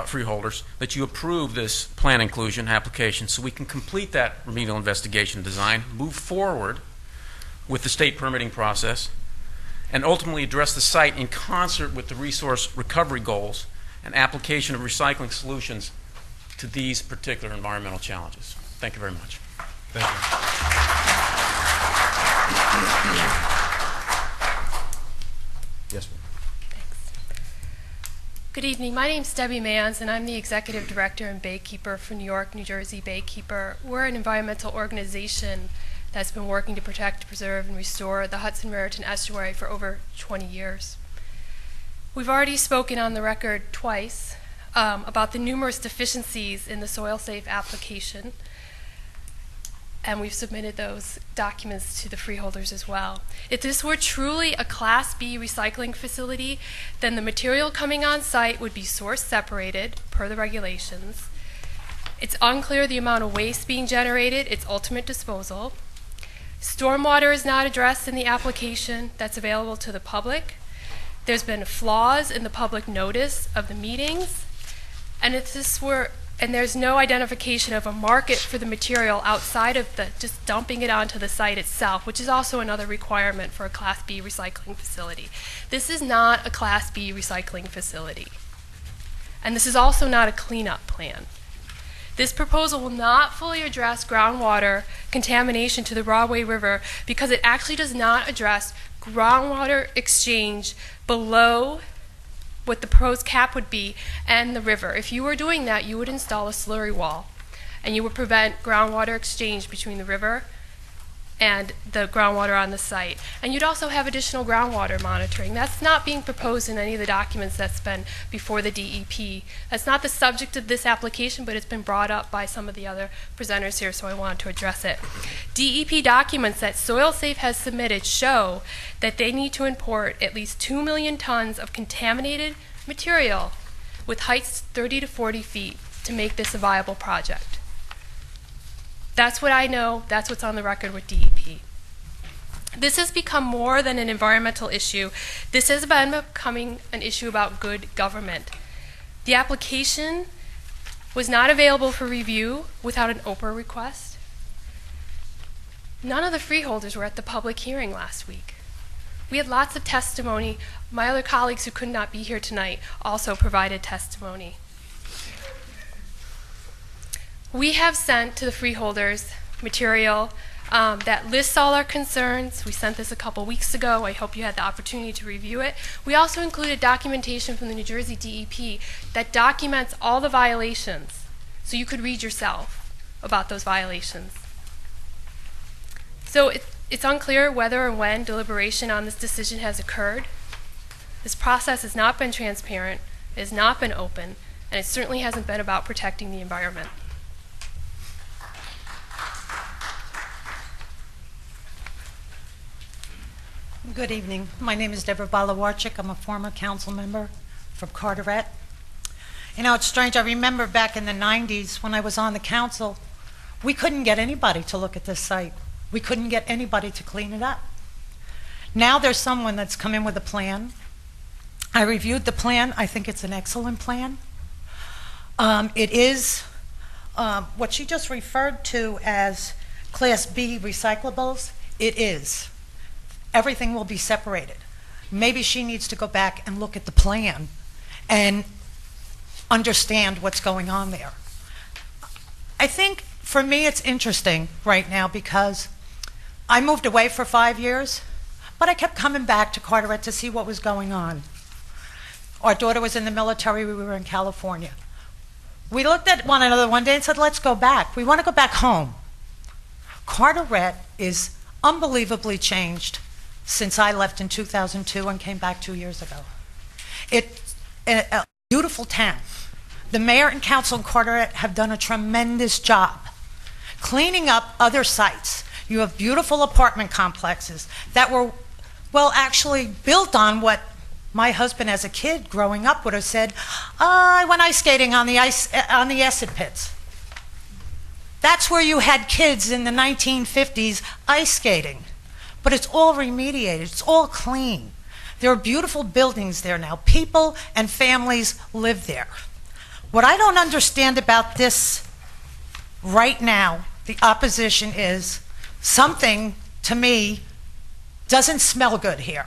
freeholders, that you approve this plan inclusion application so we can complete that remedial investigation design, move forward with the state permitting process, and ultimately address the site in concert with the resource recovery goals and application of recycling solutions to these particular environmental challenges. Thank you very much. Thank you. Yes, ma'am. Good evening. My name's Debbie Manns, and I'm the Executive Director and Baykeeper for New York, New Jersey Baykeeper. We're an environmental organization that's been working to protect, preserve, and restore the Hudson-Raritan Estuary for over 20 years. We've already spoken on the record twice about the numerous deficiencies in the SoilSafe application, and we've submitted those documents to the freeholders as well. If this were truly a Class B recycling facility, then the material coming on site would be source separated per the regulations. It's unclear the amount of waste being generated, its ultimate disposal. Stormwater is not addressed in the application that's available to the public. There's been flaws in the public notice of the meetings, and there's no identification of a market for the material outside of just dumping it onto the site itself, which is also another requirement for a Class B recycling facility. This is not a Class B recycling facility. And this is also not a cleanup plan. This proposal will not fully address groundwater contamination to the Rahway River because it actually does not address groundwater exchange below what the proposed cap would be and the river. If you were doing that, you would install a slurry wall, and you would prevent groundwater exchange between the river and the groundwater on the site. And you'd also have additional groundwater monitoring. That's not being proposed in any of the documents that's been before the DEP. That's not the subject of this application, but it's been brought up by some of the other presenters here, so I wanted to address it. DEP documents that SoilSafe has submitted show that they need to import at least 2 million tons of contaminated material with heights 30 to 40 feet to make this a viable project. That's what I know. That's what's on the record with DEP. This has become more than an environmental issue. This has been becoming an issue about good government. The application was not available for review without an OPRA request. None of the freeholders were at the public hearing last week. We had lots of testimony. My other colleagues who could not be here tonight also provided testimony. We have sent to the freeholders material that lists all our concerns. We sent this a couple weeks ago. I hope you had the opportunity to review it. We also included documentation from the New Jersey DEP that documents all the violations, so you could read yourself about those violations. So it's unclear whether or when deliberation on this decision has occurred. This process has not been transparent, It has not been open, and it certainly hasn't been about protecting the environment. Good evening. My name is Deborah Balawarchik. I'm a former council member from Carteret. You know, it's strange. I remember back in the 90s when I was on the council, we couldn't get anybody to look at this site. We couldn't get anybody to clean it up. Now there's someone that's come in with a plan. I reviewed the plan. I think it's an excellent plan. It is what she just referred to as Class B recyclables. It is. Everything will be separated. Maybe she needs to go back and look at the plan and understand what's going on there. I think for me it's interesting right now because I moved away for 5 years, but I kept coming back to Carteret to see what was going on. Our daughter was in the military, we were in California. We looked at one another one day and said, let's go back. We want to go back home. Carteret is unbelievably changed since I left in 2002 and came back 2 years ago. It's a beautiful town. The mayor and council in Carteret have done a tremendous job cleaning up other sites. You have beautiful apartment complexes that were, well, actually built on what my husband as a kid growing up would have said, I went ice skating on the acid pits. That's where you had kids in the 1950s ice skating. But it's all remediated, it's all clean. There are beautiful buildings there now. People and families live there. What I don't understand about this right now, the opposition is something, to me, doesn't smell good here.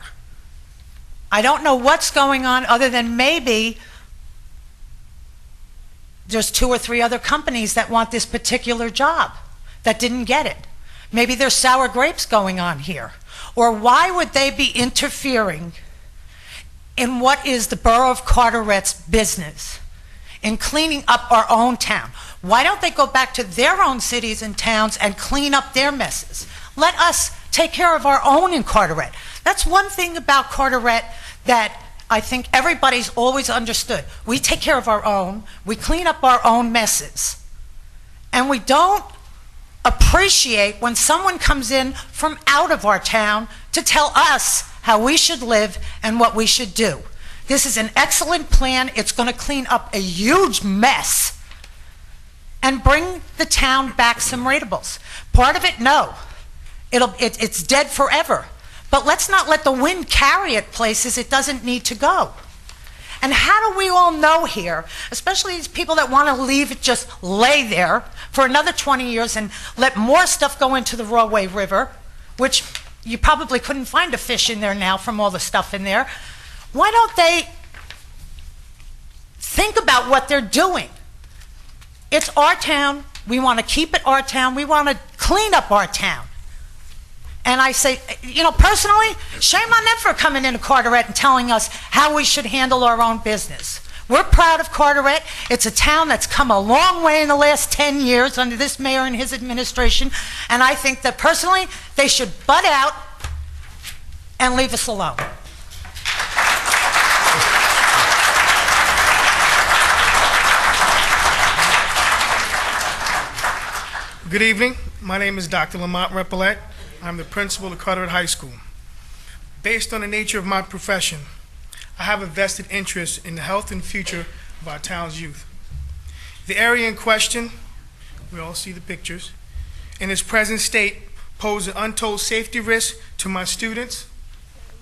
I don't know what's going on other than maybe there's 2 or 3 other companies that want this particular job that didn't get it. Maybe there's sour grapes going on here. Or why would they be interfering in what is the borough of Carteret's business in cleaning up our own town? Why don't they go back to their own cities and towns and clean up their messes? Let us take care of our own in Carteret. That's one thing about Carteret that I think everybody's always understood. We take care of our own, we clean up our own messes, and we don't appreciate when someone comes in from out of our town to tell us how we should live and what we should do. This is an excellent plan. It's going to clean up a huge mess and bring the town back some ratables. Part of it, no. It's dead forever. But let's not let the wind carry it places it doesn't need to go. And how do we all know here, especially these people that want to leave it just lay there for another 20 years and let more stuff go into the Rawway River, which you probably couldn't find a fish in there now from all the stuff in there. Why don't they think about what they're doing? It's our town. We want to keep it our town. We want to clean up our town. And I say, you know, personally, shame on them for coming into Carteret and telling us how we should handle our own business. We're proud of Carteret. It's a town that's come a long way in the last 10 years under this mayor and his administration. And I think that personally, they should butt out and leave us alone. Good evening. My name is Dr. Lamont Repollet. I'm the principal of Carteret High School. Based on the nature of my profession, I have a vested interest in the health and future of our town's youth. The area in question, we all see the pictures, in its present state pose an untold safety risk to my students.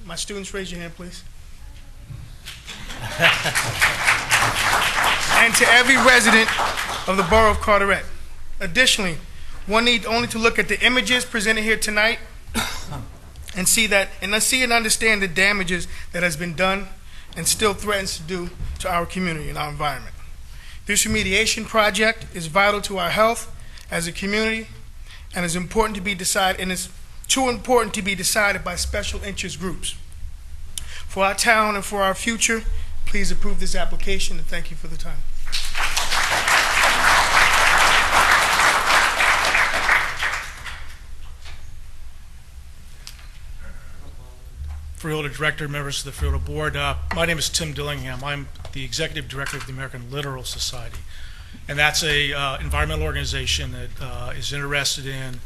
My students, raise your hand, please. And to every resident of the borough of Carteret. Additionally, one need only to look at the images presented here tonight and see and understand the damages that has been done and still threatens to do to our community and our environment. This remediation project is vital to our health as a community and is important to be decided, and is too important to be decided by special interest groups. For our town and for our future, please approve this application, and thank you for the time. Freeholder Director, members of the Freeholder Board. My name is Tim Dillingham. I'm the Executive Director of the American Littoral Society. And that's a environmental organization that is interested in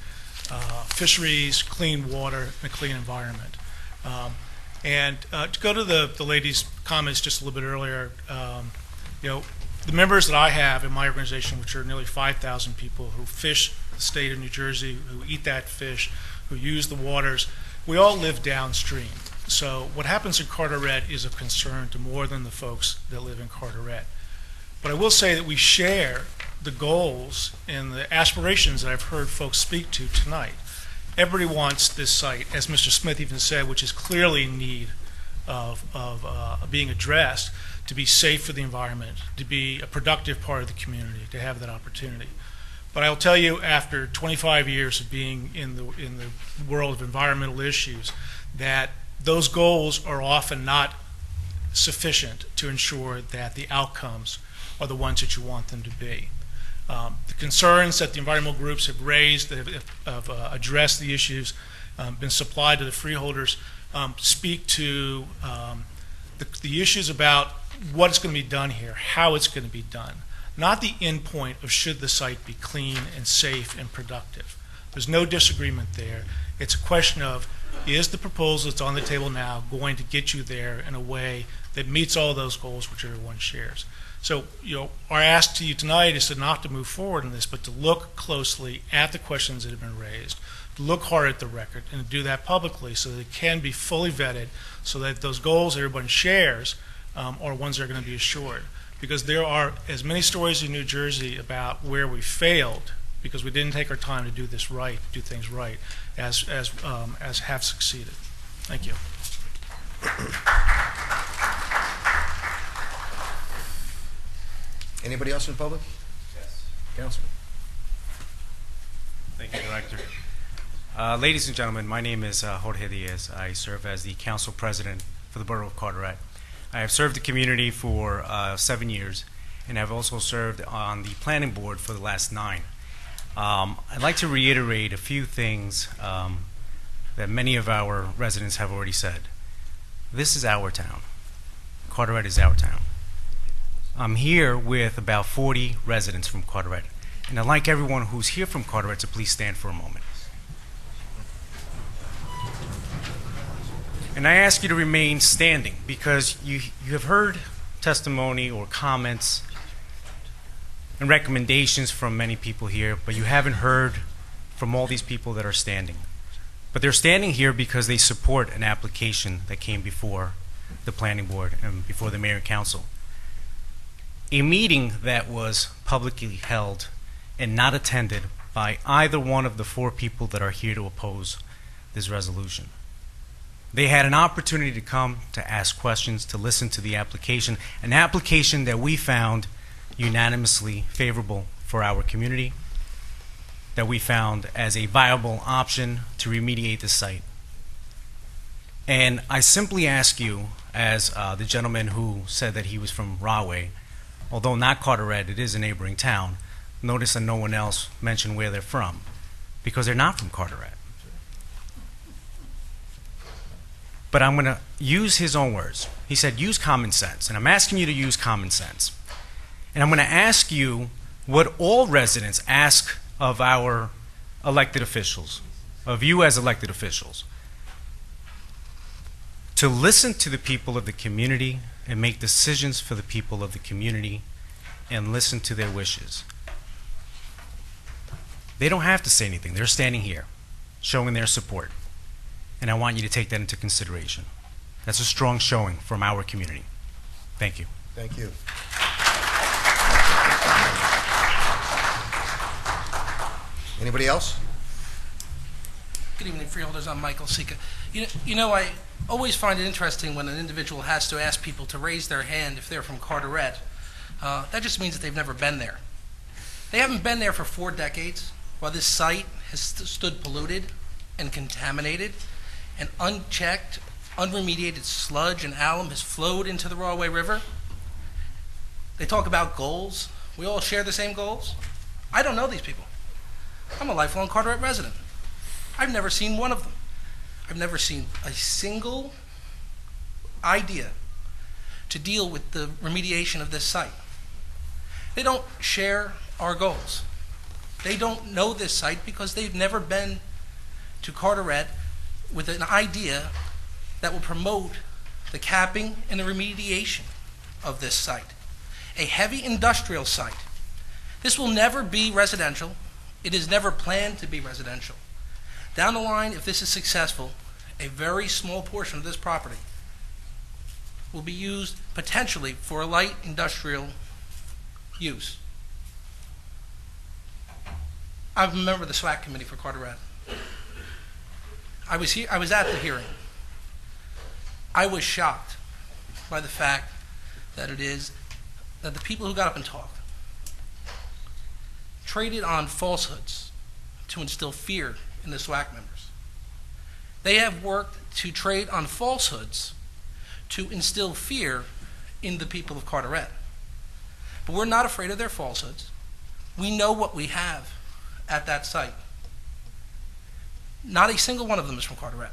fisheries, clean water, and a clean environment. To go to the lady's comments just a little bit earlier, the members that I have in my organization, which are nearly 5,000 people who fish the state of New Jersey, who eat that fish, who use the waters, we all live downstream. So what happens in Carteret is of concern to more than the folks that live in Carteret. But I will say that we share the goals and the aspirations that I've heard folks speak to tonight. Everybody wants this site, as Mr. Smith even said, which is clearly in need of being addressed, to be safe for the environment, to be a productive part of the community, to have that opportunity. But I'll tell you, after 25 years of being in the world of environmental issues, that those goals are often not sufficient to ensure that the outcomes are the ones that you want them to be. The concerns that the environmental groups have raised, that have addressed the issues, been supplied to the freeholders, speak to the issues about what's going to be done here, how it's going to be done, not the end point of should the site be clean and safe and productive. There's no disagreement there. It's a question of, is the proposal that's on the table now going to get you there in a way that meets all those goals which everyone shares? So, our ask to you tonight is to not to move forward in this, but to look closely at the questions that have been raised, to look hard at the record, and to do that publicly so that it can be fully vetted, so that those goals that everyone shares are ones that are going to be assured. Because there are as many stories in New Jersey about where we failed because we didn't take our time to do this right, do things right, as have succeeded. Thank you. Anybody else in the public? Yes. Councilman. Thank you, Director. Ladies and gentlemen, my name is Jorge Diaz. I serve as the Council President for the Borough of Carteret. I have served the community for 7 years, and I've also served on the Planning Board for the last 9. I'd like to reiterate a few things that many of our residents have already said. This is our town. Carteret is our town. I'm here with about 40 residents from Carteret, and I'd like everyone who's here from Carteret to please stand for a moment. And I ask you to remain standing because you have heard testimony or comments and recommendations from many people here, but you haven't heard from all these people that are standing. But they're standing here because they support an application that came before the Planning Board and before the Mayor and Council. A meeting that was publicly held and not attended by either one of the 4 people that are here to oppose this resolution. They had an opportunity to come, to ask questions, to listen to the application, an application that we found unanimously favorable for our community, that we found as a viable option to remediate the site. And I simply ask you, as the gentleman who said that he was from Rahway, although not Carteret, it is a neighboring town, notice that no one else mentioned where they're from, because they're not from Carteret. But I'm going to use his own words. He said, use common sense, and I'm asking you to use common sense. And I'm going to ask you what all residents ask of our elected officials, of you as elected officials, to listen to the people of the community and make decisions for the people of the community and listen to their wishes. They don't have to say anything. They're standing here, showing their support. And I want you to take that into consideration. That's a strong showing from our community. Thank you. Thank you. Anybody else? Good evening, Freeholders. I'm Michael Sika. You know, I always find it interesting when an individual has to ask people to raise their hand if they're from Carteret. That just means that they've never been there. They haven't been there for 4 decades, while this site has stood polluted and contaminated, and unchecked, unremediated sludge and alum has flowed into the Rahway River. They talk about goals. We all share the same goals. I don't know these people. I'm a lifelong Carteret resident. I've never seen one of them. I've never seen a single idea to deal with the remediation of this site. They don't share our goals. They don't know this site because they've never been to Carteret with an idea that will promote the capping and the remediation of this site. A heavy industrial site. This will never be residential. It is never planned to be residential. Down the line, if this is successful, a very small portion of this property will be used potentially for a light industrial use. I'm a member of the SWAC committee for Carteret. I was at the hearing. I was shocked by the fact that the people who got up and talked traded on falsehoods to instill fear in the SWAC members. They have worked to trade on falsehoods to instill fear in the people of Carteret. But we're not afraid of their falsehoods. We know what we have at that site. Not a single one of them is from Carteret.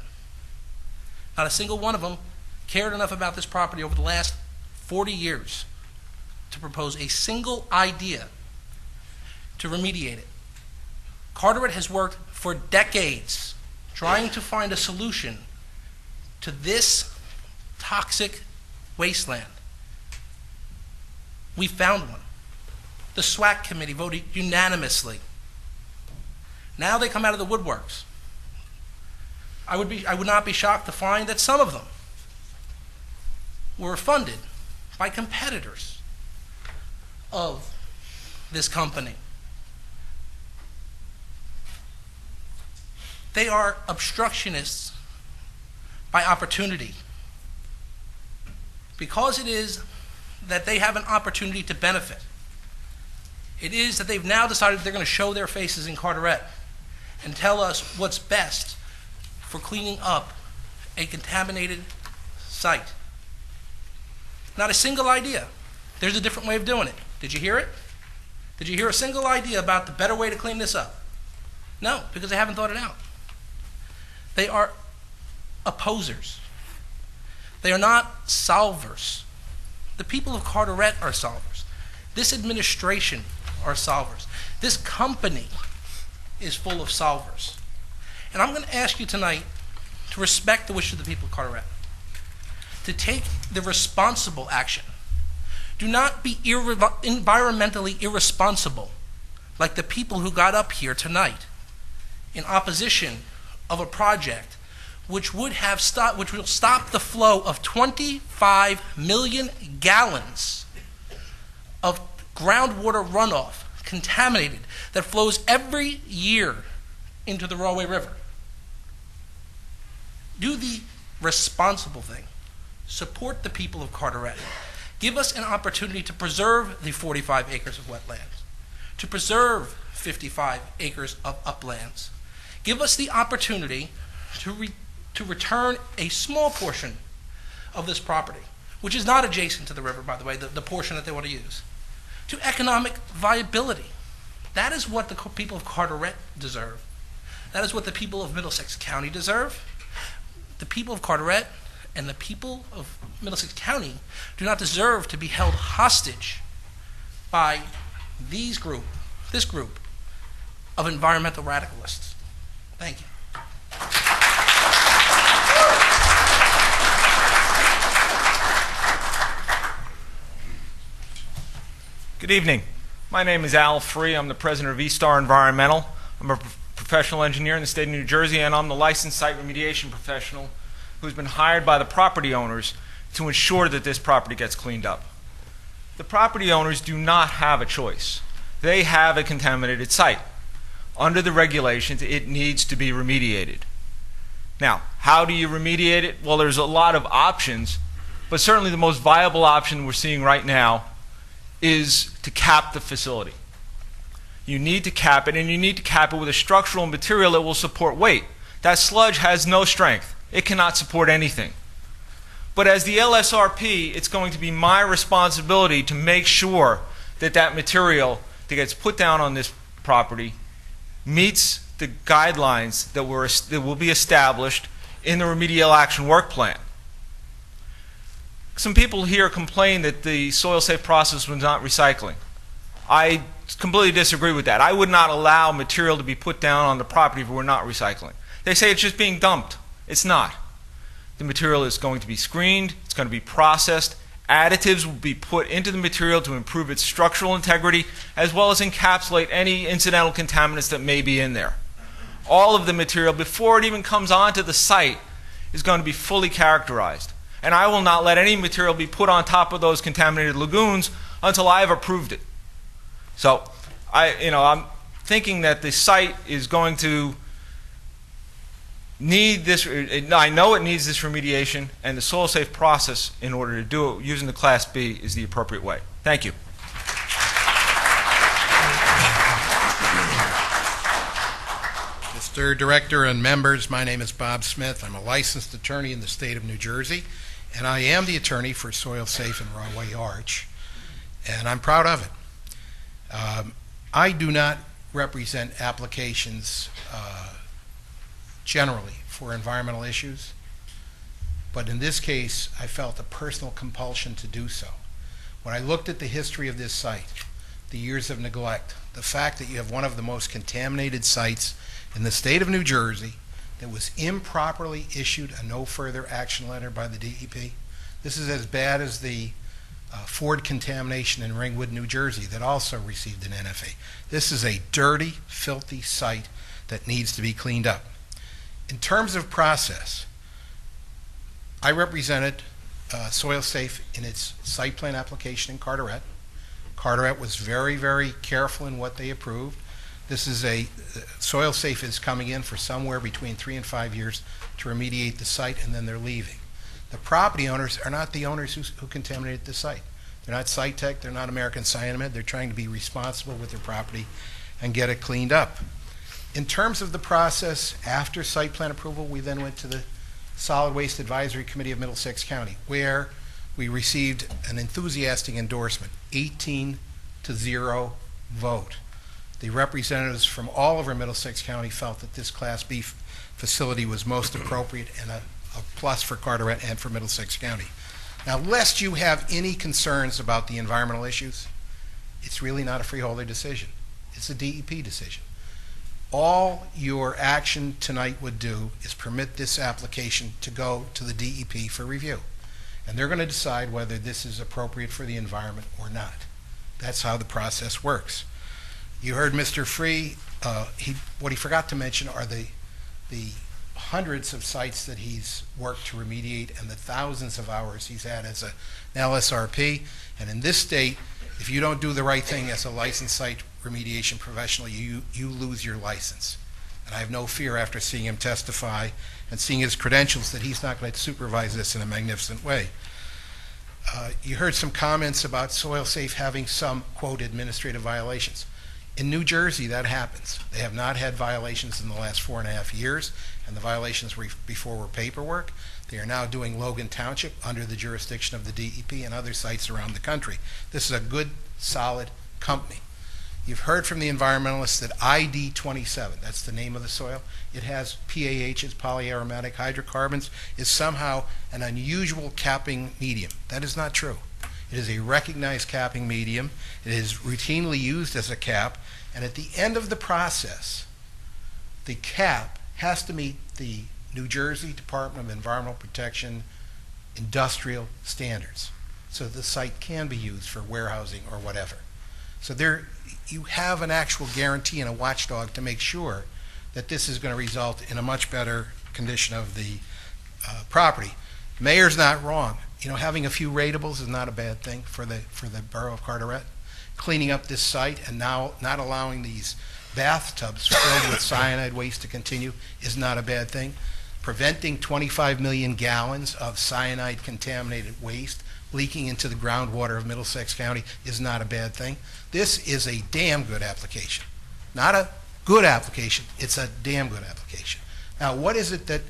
Not a single one of them cared enough about this property over the last 40 years to propose a single idea to remediate it. Carteret has worked for decades trying to find a solution to this toxic wasteland. We found one. The SWAC committee voted unanimously. Now they come out of the woodworks. I would not be shocked to find that some of them were funded by competitors of this company. They are obstructionists by opportunity. Because it is that they have an opportunity to benefit, it is that they've now decided they're going to show their faces in Carteret and tell us what's best for cleaning up a contaminated site. Not a single idea. There's a different way of doing it. Did you hear it? Did you hear a single idea about the better way to clean this up? No, because they haven't thought it out. They are opposers. They are not solvers. The people of Carteret are solvers. This administration are solvers. This company is full of solvers. And I'm going to ask you tonight to respect the wish of the people of Carteret, to take the responsible action. Do not be environmentally irresponsible like the people who got up here tonight in opposition of a project which will stop the flow of 25 million gallons of groundwater runoff, contaminated, that flows every year into the Rahway River. Do the responsible thing. Support the people of Carteret. Give us an opportunity to preserve the 45 acres of wetlands, to preserve 55 acres of uplands. Give us the opportunity to return a small portion of this property, which is not adjacent to the river, by the way, the portion that they want to use, to economic viability. That is what the people of Carteret deserve. That is what the people of Middlesex County deserve. The people of Carteret and the people of Middlesex County do not deserve to be held hostage by this group of environmental radicalists. Thank you. Good evening. My name is Al Free. I'm the president of E-Star Environmental. I'm a professional engineer in the state of New Jersey, and I'm the licensed site remediation professional who's been hired by the property owners to ensure that this property gets cleaned up. The property owners do not have a choice. They have a contaminated site. Under the regulations, it needs to be remediated. Now, how do you remediate it? Well, there's a lot of options, but certainly the most viable option we're seeing right now is to cap the facility. You need to cap it, and you need to cap it with a structural material that will support weight. That sludge has no strength. It cannot support anything. But as the LSRP, it's going to be my responsibility to make sure that that material that gets put down on this property meets the guidelines that will be established in the remedial action work plan. Some people here complain that the soil safe process was not recycling. I completely disagree with that. I would not allow material to be put down on the property if we're not recycling. They say it's just being dumped. It's not. The material is going to be screened, it's going to be processed, additives will be put into the material to improve its structural integrity, as well as encapsulate any incidental contaminants that may be in there. All of the material, before it even comes onto the site, is going to be fully characterized. And I will not let any material be put on top of those contaminated lagoons until I have approved it. So, I'm thinking that the site is going to need this. I know it needs this remediation, and the soil safe process in order to do it using the Class B is the appropriate way. Thank you. Mr. Director and members, my name is Bob Smith. I'm a licensed attorney in the state of New Jersey, and I am the attorney for Soil Safe and Rawway Arch, and I'm proud of it. I do not represent applications generally for environmental issues, but in this case, I felt a personal compulsion to do so. When I looked at the history of this site, the years of neglect, the fact that you have one of the most contaminated sites in the state of New Jersey that was improperly issued a no further action letter by the DEP. This is as bad as the Ford contamination in Ringwood, New Jersey that also received an NFA. This is a dirty, filthy site that needs to be cleaned up. In terms of process, I represented Soil Safe in its site plan application in Carteret. Carteret was very, very careful in what they approved. This is Soil Safe is coming in for somewhere between 3 and 5 years to remediate the site, and then they're leaving. The property owners are not the owners who contaminated the site. They're not SciTech, they're not American Cyanamid. They're trying to be responsible with their property and get it cleaned up. In terms of the process, after site plan approval, we then went to the Solid Waste Advisory Committee of Middlesex County, where we received an enthusiastic endorsement, 18-0 vote. The representatives from all over Middlesex County felt that this Class B facility was most appropriate and a plus for Carteret and for Middlesex County. Now, lest you have any concerns about the environmental issues, it's really not a freeholder decision. It's a DEP decision. All your action tonight would do is permit this application to go to the DEP for review. And they're going to decide whether this is appropriate for the environment or not. That's how the process works. You heard Mr. Free, what he forgot to mention are the hundreds of sites that he's worked to remediate and the thousands of hours he's had as an LSRP. And in this state, if you don't do the right thing as a licensed site remediation professional, you lose your license. And I have no fear after seeing him testify and seeing his credentials that he's not going to supervise this in a magnificent way. You heard some comments about Soil Safe having some, quote, administrative violations. In New Jersey, that happens. They have not had violations in the last 4.5 years, and the violations before were paperwork. They are now doing Logan Township under the jurisdiction of the DEP and other sites around the country. This is a good, solid company. You've heard from the environmentalists that ID27, that's the name of the soil, it has PAHs, polyaromatic hydrocarbons, is somehow an unusual capping medium. That is not true. It is a recognized capping medium. It is routinely used as a cap, and at the end of the process, the cap has to meet the New Jersey Department of Environmental Protection industrial standards, so the site can be used for warehousing or whatever. So there, you have an actual guarantee and a watchdog to make sure that this is going to result in a much better condition of the property. Mayor's not wrong. You know, having a few ratables is not a bad thing for the borough of Carteret. Cleaning up this site and now not allowing these bathtubs filled with cyanide waste to continue is not a bad thing. Preventing 25 million gallons of cyanide contaminated waste leaking into the groundwater of Middlesex County is not a bad thing. This is a damn good application. Not a good application, it's a damn good application. Now, what is it that,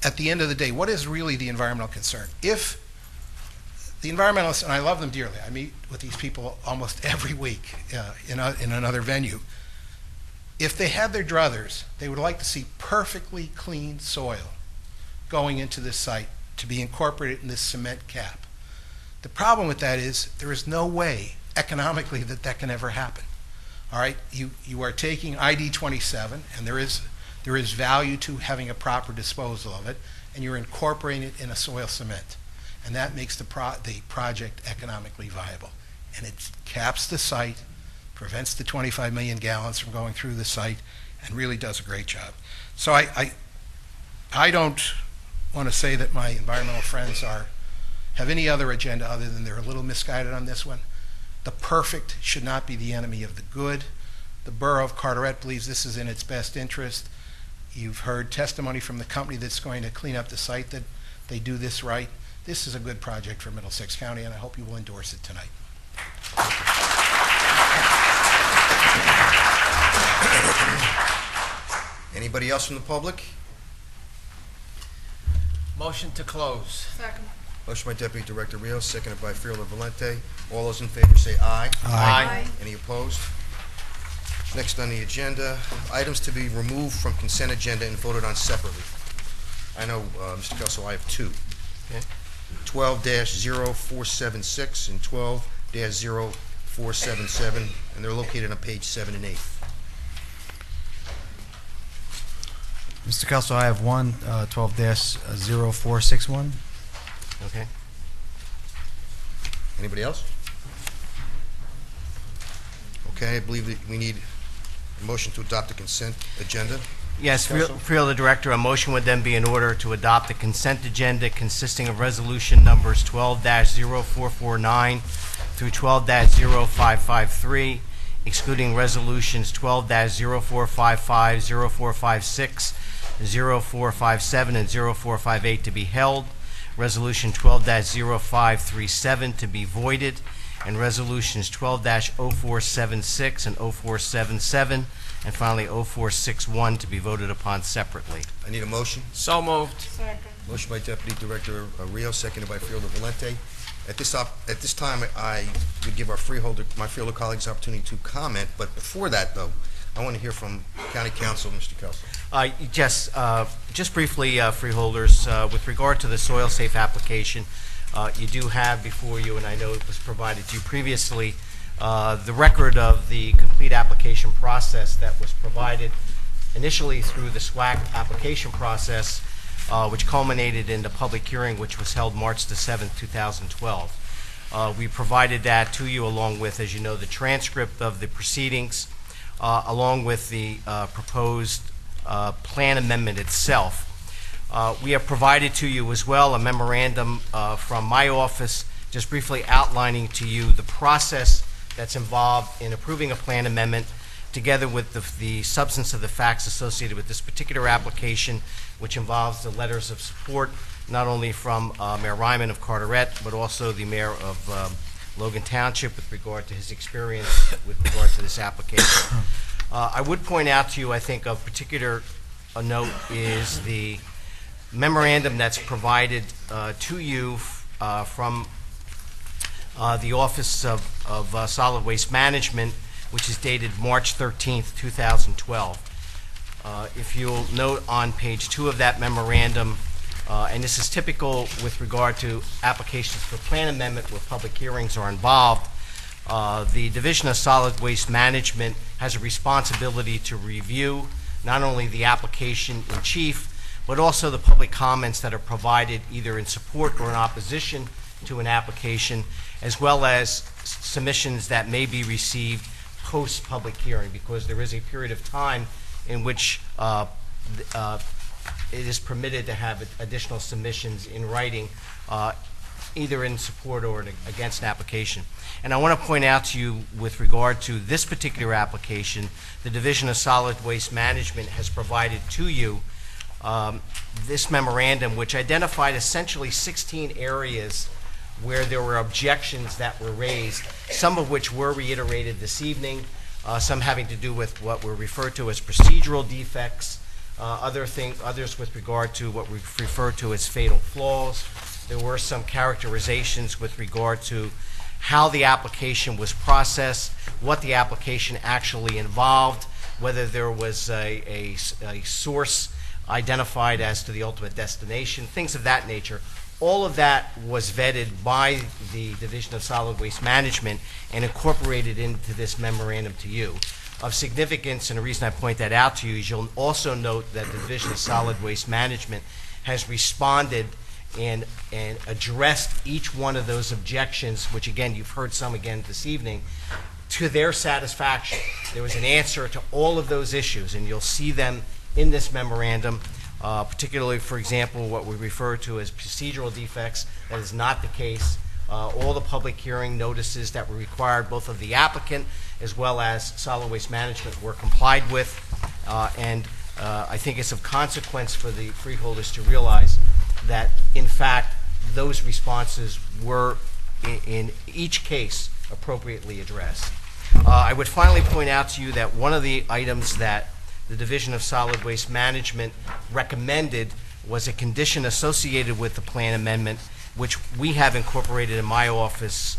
at the end of the day, what is really the environmental concern? If the environmentalists, and I love them dearly, I meet with these people almost every week in another venue. If they had their druthers, they would like to see perfectly clean soil going into this site to be incorporated in this cement cap. The problem with that is there is no way economically that that can ever happen. All right, you are taking ID 27, and there is value to having a proper disposal of it, and you're incorporating it in a soil cement, and that makes the project economically viable, and it caps the site, prevents the 25 million gallons from going through the site, and really does a great job. So I don't want to say that my environmental friends have any other agenda other than they're a little misguided on this one. The perfect should not be the enemy of the good. The Borough of Carteret believes this is in its best interest. You've heard testimony from the company that's going to clean up the site that they do this right. This is a good project for Middlesex County, and I hope you will endorse it tonight. Anybody else from the public? Motion to close. Second. Motion by Deputy Director Rios, seconded by Freeholder Valente. All those in favor say aye. Aye. Any opposed? Next on the agenda, items to be removed from consent agenda and voted on separately. I know, Mr. Kelso, I have two. 12-0476 and 12-0477, and they're located on page 7 and 8. Mr. Kelso, I have one, 12-0461. Okay. Anybody else? Okay, I believe that we need a motion to adopt the consent agenda. Yes, Freeholder Director, a motion would then be in order to adopt the consent agenda consisting of resolution numbers 12-0449 through 12-0553, excluding resolutions 12-0455, 0456, 0457, and 0458 to be held, Resolution 12-0537 to be voided, and resolutions 12-0476 and 0477, and finally 0461 to be voted upon separately. I need a motion. So moved. Second. Motion by Deputy Director Rios, seconded by Freeholder Valente. At this time, I would give my freeholder colleagues opportunity to comment, but before that, though, I want to hear from County Council, Mr. Kelso. Yes, just briefly, freeholders, with regard to the soil safe application, you do have before you, and I know it was provided to you previously, the record of the complete application process that was provided initially through the SWAC application process, which culminated in the public hearing, which was held March the 7th, 2012. We provided that to you along with, as you know, the transcript of the proceedings, along with the proposed plan amendment itself. We have provided to you as well a memorandum from my office just briefly outlining to you the process that's involved in approving a plan amendment together with the substance of the facts associated with this particular application, which involves the letters of support not only from Mayor Ryman of Carteret, but also the Mayor of Logan Township with regard to his experience with regard to this application. I would point out to you, I think, of particular note is the memorandum that's provided to you from the Office of Solid Waste Management, which is dated March 13th, 2012. If you'll note on page 2 of that memorandum, and this is typical with regard to applications for plan amendment where public hearings are involved, the Division of Solid Waste Management has a responsibility to review not only the application in chief, but also the public comments that are provided either in support or in opposition to an application, as well as submissions that may be received post-public hearing, because there is a period of time in which it is permitted to have additional submissions in writing, either in support or against an application. And I want to point out to you with regard to this particular application, the Division of Solid Waste Management has provided to you this memorandum, which identified essentially 16 areas where there were objections that were raised, some of which were reiterated this evening, some having to do with what were referred to as procedural defects, others with regard to what we refer to as fatal flaws. There were some characterizations with regard to how the application was processed, what the application actually involved, whether there was a source identified as to the ultimate destination, things of that nature, All of that was vetted by the Division of Solid Waste Management and incorporated into this memorandum to you. Of significance, and the reason I point that out to you is you'll also note that the Division of Solid Waste Management has responded and addressed each one of those objections, which again, you've heard some again this evening, to their satisfaction. There was an answer to all of those issues, and you'll see them in this memorandum, particularly, for example, what we refer to as procedural defects. That is not the case. All the public hearing notices that were required, both of the applicant as well as solid waste management, were complied with. I think it's of consequence for the freeholders to realize that, in fact, those responses were, in each case, appropriately addressed. I would finally point out to you that one of the items that the Division of Solid Waste Management recommended was a condition associated with the plan amendment, which we have incorporated in my office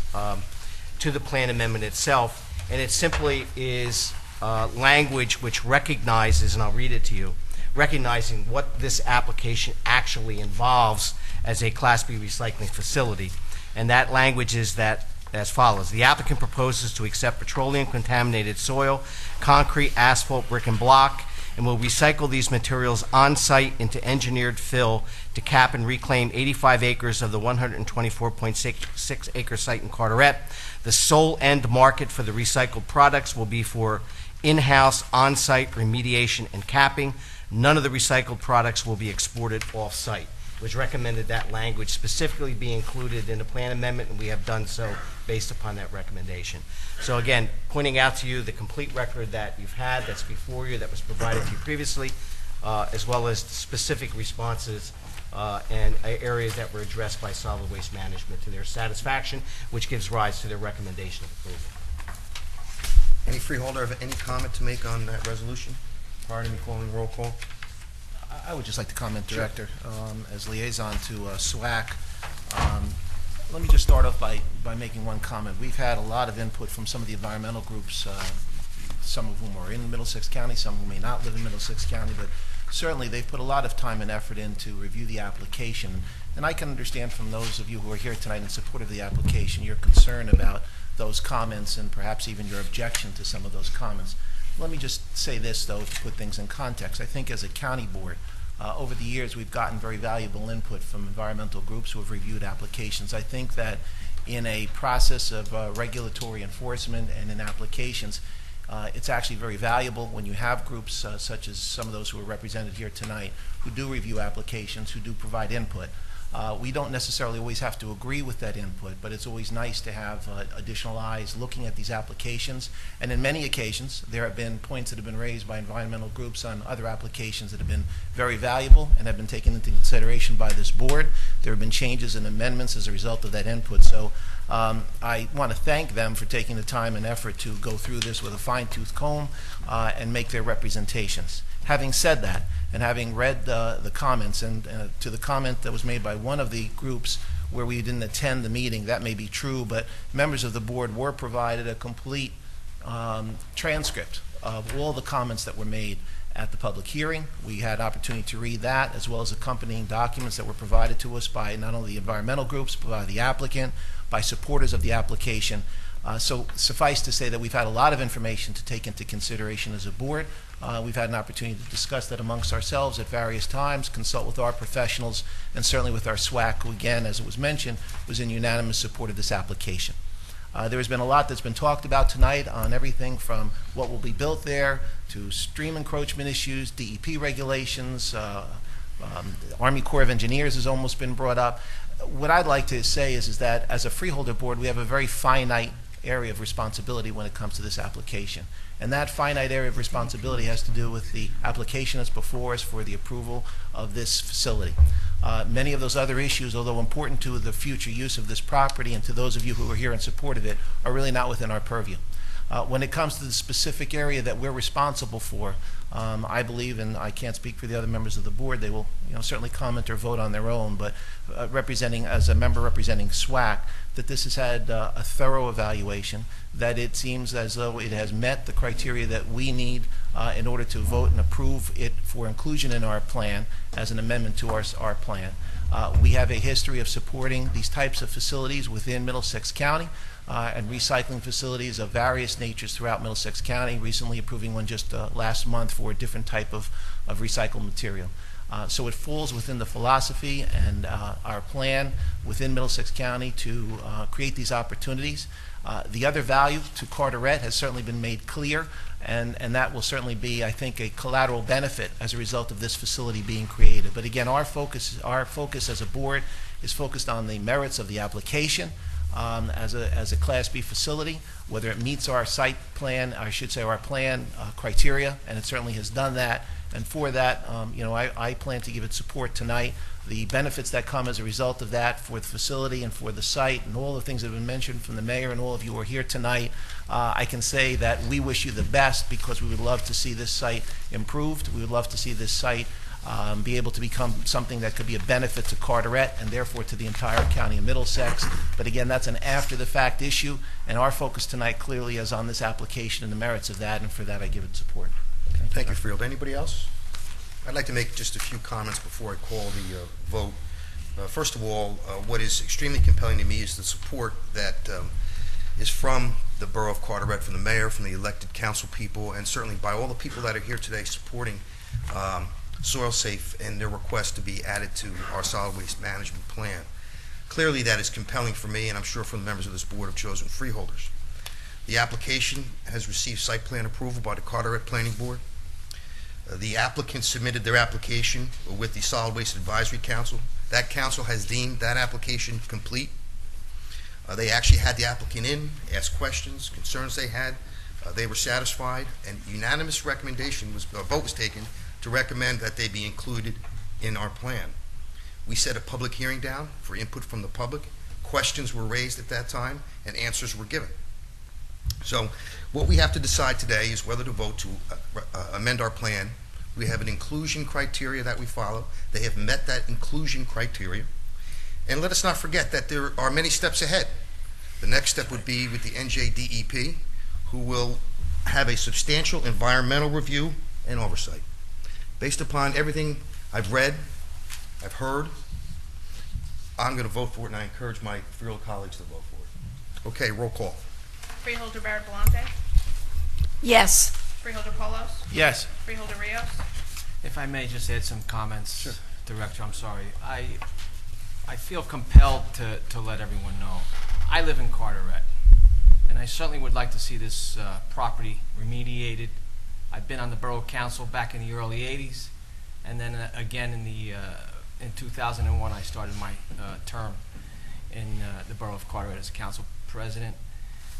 to the plan amendment itself, and it simply is language which recognizes, and I'll read it to you, recognizing what this application actually involves as a Class B recycling facility. And that language is that as follows: the applicant proposes to accept petroleum-contaminated soil, concrete, asphalt, brick, and block, and will recycle these materials on-site into engineered fill to cap and reclaim 85 acres of the 124.6 acre site in Carteret. The sole end market for the recycled products will be for in-house, on-site remediation and capping. None of the recycled products will be exported off-site. It was recommended that language specifically be included in the plan amendment, and we have done so based upon that recommendation. So again, pointing out to you the complete record that you've had, that's before you, that was provided to you previously, as well as specific responses and areas that were addressed by solid waste management to their satisfaction, which gives rise to their recommendation of approval. Any freeholder have any comment to make on that resolution prior to me calling roll call? I would just like to comment, Director, as liaison to SWAC. Let me just start off by making one comment. We've had a lot of input from some of the environmental groups, some of whom are in Middlesex County, some who may not live in Middlesex County, but certainly they've put a lot of time and effort in to review the application. And I can understand from those of you who are here tonight in support of the application, your concern about those comments and perhaps even your objection to some of those comments. Let me just say this, though, to put things in context. I think as a county board, over the years, we've gotten very valuable input from environmental groups who have reviewed applications. I think that in a process of regulatory enforcement and in applications, it's actually very valuable when you have groups such as some of those who are represented here tonight who do review applications, who do provide input. We don't necessarily always have to agree with that input, but it's always nice to have additional eyes looking at these applications. And in many occasions, there have been points that have been raised by environmental groups on other applications that have been very valuable and have been taken into consideration by this board. There have been changes and amendments as a result of that input. So I want to thank them for taking the time and effort to go through this with a fine-tooth comb and make their representations. Having said that, and having read the comments, and to the comment that was made by one of the groups where we didn't attend the meeting, that may be true, but members of the board were provided a complete transcript of all the comments that were made at the public hearing. We had opportunity to read that, as well as accompanying documents that were provided to us by not only the environmental groups, but by the applicant, by supporters of the application. So suffice to say that we've had a lot of information to take into consideration as a board. We've had an opportunity to discuss that amongst ourselves at various times, consult with our professionals, and certainly with our SWAC, who again, as it was mentioned, was in unanimous support of this application. There has been a lot that's been talked about tonight on everything from what will be built there to stream encroachment issues, DEP regulations, Army Corps of Engineers has almost been brought up. What I'd like to say is that as a freeholder board, we have a very finite area of responsibility when it comes to this application. And that finite area of responsibility has to do with the application that's before us for the approval of this facility. Many of those other issues, although important to the future use of this property and to those of you who are here in support of it, are really not within our purview. When it comes to the specific area that we're responsible for, I believe, and I can't speak for the other members of the board, they will certainly comment or vote on their own, but as a member representing SWAC, that this has had a thorough evaluation, that it seems as though it has met the criteria that we need in order to vote and approve it for inclusion in our plan as an amendment to our plan. We have a history of supporting these types of facilities within Middlesex County and recycling facilities of various natures throughout Middlesex County, recently approving one just last month for a different type of recycled material. So it falls within the philosophy and our plan within Middlesex County to create these opportunities. The other value to Carteret has certainly been made clear, and that will certainly be, I think, a collateral benefit as a result of this facility being created. But again, our focus as a board is focused on the merits of the application as a Class B facility, whether it meets our site plan, I should say our plan criteria, and it certainly has done that. And for that, I plan to give it support tonight. The benefits that come as a result of that for the facility and for the site and all the things that have been mentioned from the mayor and all of you who are here tonight, I can say that we wish you the best because we would love to see this site improved. We would love to see this site be able to become something that could be a benefit to Carteret and therefore to the entire county of Middlesex. But again, that's an after-the-fact issue, and our focus tonight clearly is on this application and the merits of that, and for that I give it support. Thank you, Freehold. Anybody else? I'd like to make just a few comments before I call the vote. First of all, what is extremely compelling to me is the support that is from the borough of Carteret, from the mayor, from the elected council people, and certainly by all the people that are here today supporting Soil Safe and their request to be added to our solid waste management plan. Clearly that is compelling for me, and I'm sure for the members of this board of chosen freeholders. The application has received site plan approval by the Carteret Planning Board. The applicant submitted their application with the Solid Waste Advisory Council. That council has deemed that application complete. They actually had the applicant in, asked questions, concerns they had. They were satisfied, and unanimous recommendation was, a vote was taken to recommend that they be included in our plan. We set a public hearing down for input from the public. Questions were raised at that time, and answers were given. So what we have to decide today is whether to vote to amend our plan. We have an inclusion criteria that we follow. They have met that inclusion criteria. And let us not forget that there are many steps ahead. The next step would be with the NJDEP, who will have a substantial environmental review and oversight. Based upon everything I've read, I've heard, I'm going to vote for it, and I encourage my Freehold colleagues to vote for it. Okay, roll call. Freeholder Barrett Belante. Yes. Freeholder Polos. Yes. Freeholder Rios. If I may just add some comments, Sure. Director, I'm sorry. I feel compelled to let everyone know. I live in Carteret, and I certainly would like to see this property remediated. I've been on the Borough Council back in the early 80s, and then again in 2001 I started my term in the Borough of Carteret as Council President.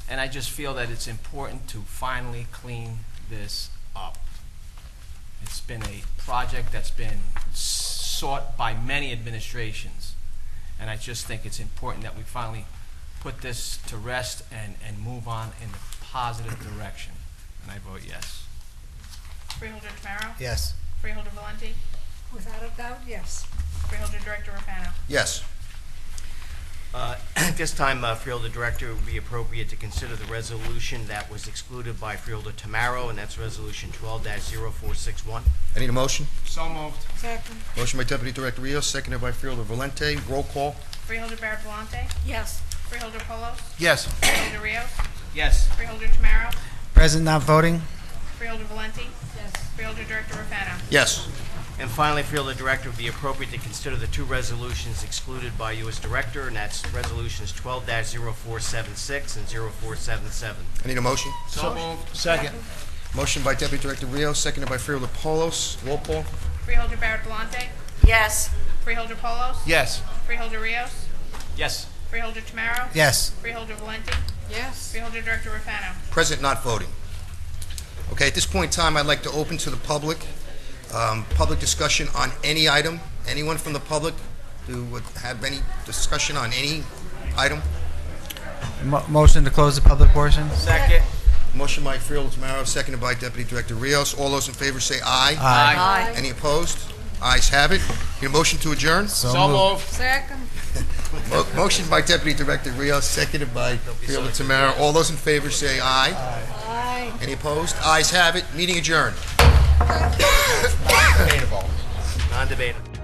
And I just feel that it's important to finally clean this up. It's been a project that's been sought by many administrations, and I just think it's important that we finally put this to rest and move on in a positive direction. And I vote yes. Freeholder Tamaro. Yes. Freeholder Valenti. Without a doubt, yes. Freeholder Director Rafano. Yes. At this time, Freeholder Director, it would be appropriate to consider the resolution that was excluded by Freeholder Tamaro, and that's Resolution 12-0461. I need a motion. So moved. Second. Motion by Deputy Director Rios, seconded by Freeholder Valente. Roll call. Freeholder Barrett Belante. Yes. Freeholder Polos. Yes. Freeholder Rios. Yes. Freeholder Tamaro. Present not voting? Freeholder Valenti. Yes. Freeholder Director Rafano. Yes. And finally, Freeholder Director, it would be appropriate to consider the two resolutions excluded by you as Director, and that's Resolutions 12-0476 and 0477. I need a motion. So moved. Second. Motion by Deputy Director Rios, seconded by Freeholder Polos. Roll call. Freeholder Barrett Belante. Yes. Freeholder Polos. Yes. Freeholder Rios. Yes. Freeholder Tamaro. Yes. Freeholder Valenti. Yes. Freeholder Director Rafano. Present, not voting. Okay, at this point in time, I'd like to open to the public, public discussion on any item. Anyone from the public who would have any discussion on any item? Motion to close the public portion? Second. Motion by Freeholder Tamaro, seconded by Deputy Director Rios. All those in favor say aye. Aye. Any opposed? Ayes have it. Need a motion to adjourn? So moved. Second. Motion by Deputy Director Rios, seconded by Freeholder Tamara. All those in favor say aye. Aye. Any opposed? Ayes have it. Meeting adjourned. Non-debatable. Non-debatable.